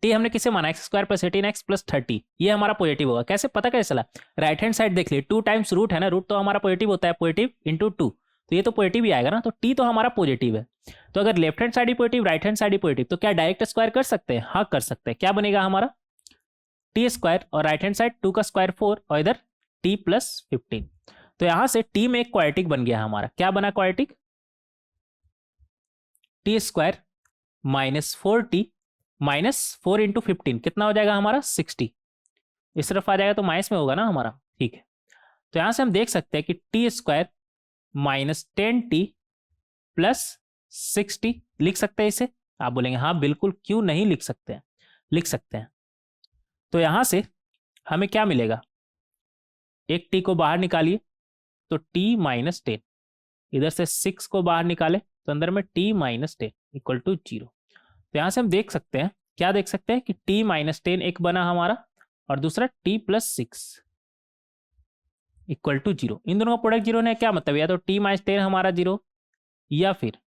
t हमने किसे माना, x square plus 18x plus 30, ये हमारा पॉजिटिव होगा। कैसे पता कैसे चला? राइट हैंड साइड देख लिए, 2 टाइम्स रूट है ना, रूट तो हमारा पॉजिटिव होता है, पॉजिटिव इंटू 2, तो ये तो पॉजिटिव ही आएगा ना, तो t तो हमारा पॉजिटिव है। तो अगर लेफ्ट हैंड साइड ही पॉजिटिव, राइट हैंड साइड ही पॉजिटिव, तो क्या डायरेक्ट स्क्वायर कर सकते हैं? हाँ कर सकते हैं। क्या बनेगा हमारा, टी स्क्वायर और राइट हैंड साइड 2 का स्क्वायर 4 और इधर t प्लस 15। तो यहां से t में एक क्वाड्रेटिक बन गया हमारा। क्या बना quadratic, T square minus 4t minus 4 into 15 कितना हो जाएगा हमारा, 60। इस तरफ आ जाएगा तो माइनस में होगा ना हमारा। ठीक है, तो यहां से हम देख सकते हैं कि T square minus 10t plus 60 लिख सकते हैं इसे। आप बोलेंगे हाँ बिल्कुल, क्यों नहीं लिख सकते हैं, लिख सकते हैं। तो यहां से हमें क्या मिलेगा, एक t को बाहर निकालिए तो t माइनस 10, इधर से 6 को बाहर निकाले तो अंदर में t माइनस 10 इक्वल टू 0। तो यहां से हम देख सकते हैं, क्या देख सकते हैं कि t माइनस 10 एक बना हमारा, और दूसरा t प्लस 6 इक्वल टू 0। इन दोनों का प्रोडक्ट 0 ने क्या मतलब, या तो t माइनस 10 हमारा 0, या फिर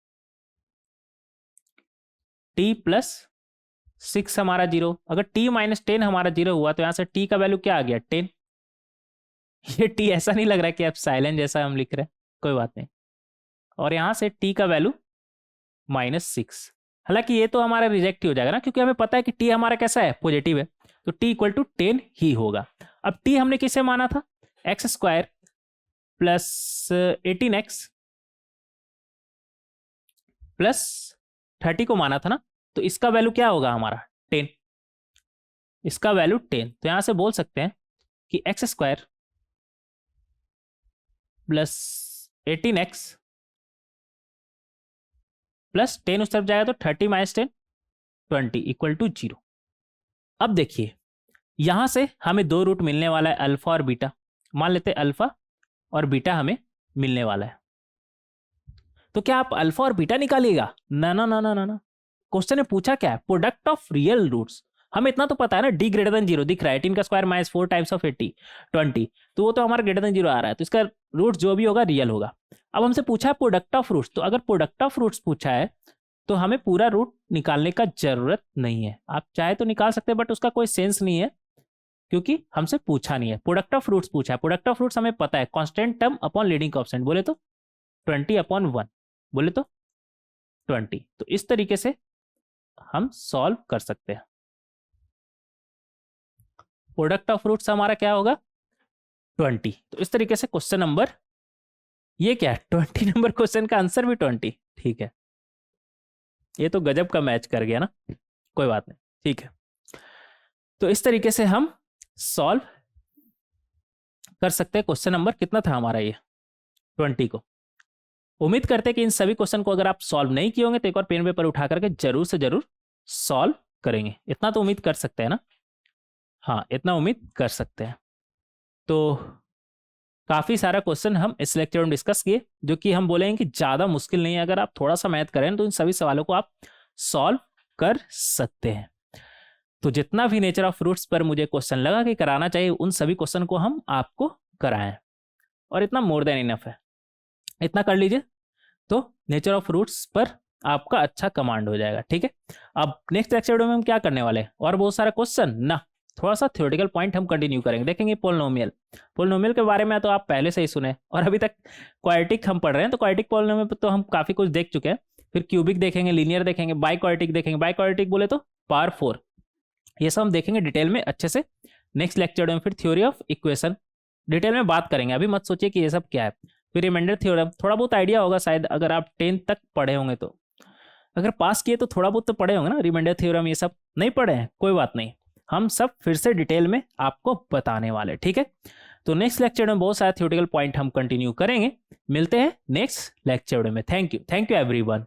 t प्लस 6 हमारा 0। अगर t माइनस 10 हमारा 0 हुआ तो यहां से t का वैल्यू क्या आ गया, 10। ये t ऐसा नहीं लग रहा है कि आप साइलेंट जैसा हम लिख रहे हैं, कोई बात नहीं। और यहां से t का वैल्यू माइनस 6। हालांकि ये तो हमारा रिजेक्ट ही हो जाएगा ना, क्योंकि हमें पता है कि t हमारा कैसा है, पॉजिटिव है, तो t इक्वल टू 10 ही होगा। अब t हमने किसे माना था, x square plus 18x plus 30 को माना था ना, तो इसका वैल्यू क्या होगा हमारा, 10। इसका वैल्यू 10, तो यहां से बोल सकते हैं कि x square plus 18x plus 10 उस तरफ जाएगा तो 30 माइनस 10 20 इक्वल टू 0। अब देखिए यहां से हमें दो रूट मिलने वाला है, अल्फा और बीटा। मान लेते हैं अल्फा और बीटा हमें मिलने वाला है, तो क्या आप अल्फा और बीटा निकालिएगा, ना ना ना ना ना ना। क्वेश्चन ने पूछा क्या है, प्रोडक्ट ऑफ रियल रूट्स। हमें इतना तो पता है ना, डी ग्रेटर देन 0 दिख रहा है, 18 का स्क्वायर माइनस 4 टाइम्स ऑफ 80 20, तो वो तो हमारा ग्रेटर देन 0 आ रहा है, तो इसका रूट जो भी होगा रियल होगा। अब हमसे पूछा है प्रोडक्ट ऑफ रूट्स, तो अगर प्रोडक्ट ऑफ रूट्स पूछा है तो हमें पूरा रूट निकालने का जरूरत नहीं है। आप चाहे तो निकाल सकते हैं, बट उसका कोई सेंस नहीं है, क्योंकि हमसे पूछा नहीं है। प्रोडक्ट ऑफ रूट्स पूछा है, प्रोडक्ट ऑफ रूट्स हमें पता है, constant term upon leading coefficient, बोले तो 20 अपॉन 1, बोले तो 20। तो इस तरीके से हम सॉल्व कर सकते हैं। प्रोडक्ट ऑफ रूट्स हमारा क्या होगा, 20। तो इस तरीके से क्वेश्चन नंबर ये क्या 20 नंबर क्वेश्चन का आंसर भी 20? ठीक है, ये तो गजब का मैच कर गया ना, कोई बात नहीं, ठीक है। तो इस तरीके से हम सॉल्व कर सकते हैं क्वेश्चन नंबर कितना था हमारा ये 20 को। उम्मीद करते हैं कि इन सभी क्वेश्चन को अगर आप सॉल्व नहीं किए होंगे तो एक बार पेन पेपर उठा करके जरूर से जरूर सॉल्व करेंगे, इतना तो उम्मीद कर सकते हैं ना। हाँ, इतना उम्मीद कर सकते हैं। तो काफी सारा क्वेश्चन हम इस लेक्चर में डिस्कस किए, जो कि हम बोलेंगे कि ज्यादा मुश्किल नहीं है। अगर आप थोड़ा सा मैथ करें तो इन सभी सवालों को आप सॉल्व कर सकते हैं। तो जितना भी नेचर ऑफ फ्रूट्स पर मुझे क्वेश्चन लगा कि कराना चाहिए, उन सभी क्वेश्चन को हम आपको कराएं, और इतना मोर देन इनफ है, इतना कर लीजिए तो नेचर ऑफ फ्रूट्स पर आपका अच्छा कमांड हो जाएगा। ठीक है, अब नेक्स्ट लेक्चर वीडियो में हम क्या करने वाले हैं, और बहुत सारा क्वेश्चन ना, थोड़ा सा थ्योरेटिकल पॉइंट हम कंटिन्यू करेंगे, देखेंगे पोलिनोमियल के बारे में तो आप पहले से ही सुने, और अभी तक क्वाड्रेटिक हम पढ़ रहे हैं, तो क्वाड्रेटिक पोलिनोमियल तो हम काफी कुछ देख चुके हैं। फिर क्यूबिक देखेंगे, लीनियर देखेंगे, बाई क्वाड्रेटिक देखेंगे, बाई क्वाड्रेटिक बोले तो पावर 4, ये सब हम देखेंगे डिटेल में अच्छे से नेक्स्ट लेक्चर में। फिर थ्योरी ऑफ इक्वेशन डिटेल में बात करेंगे, अभी मत सोचिए कि ये सब क्या है। फिर रिमाइंडर थ्योरम, थोड़ा बहुत आइडिया होगा शायद, अगर आप 10th तक पढ़े होंगे तो, अगर पास किए तो थोड़ा बहुत तो पढ़े होंगे ना। रिमाइंडर थ्योरम ये सब नहीं पढ़े हैं, कोई बात नहीं, हम सब फिर से डिटेल में आपको बताने वाले। ठीक है, तो नेक्स्ट लेक्चर में बहुत सारे थ्योरेटिकल पॉइंट हम कंटिन्यू करेंगे। मिलते हैं नेक्स्ट लेक्चर में। Thank you everyone.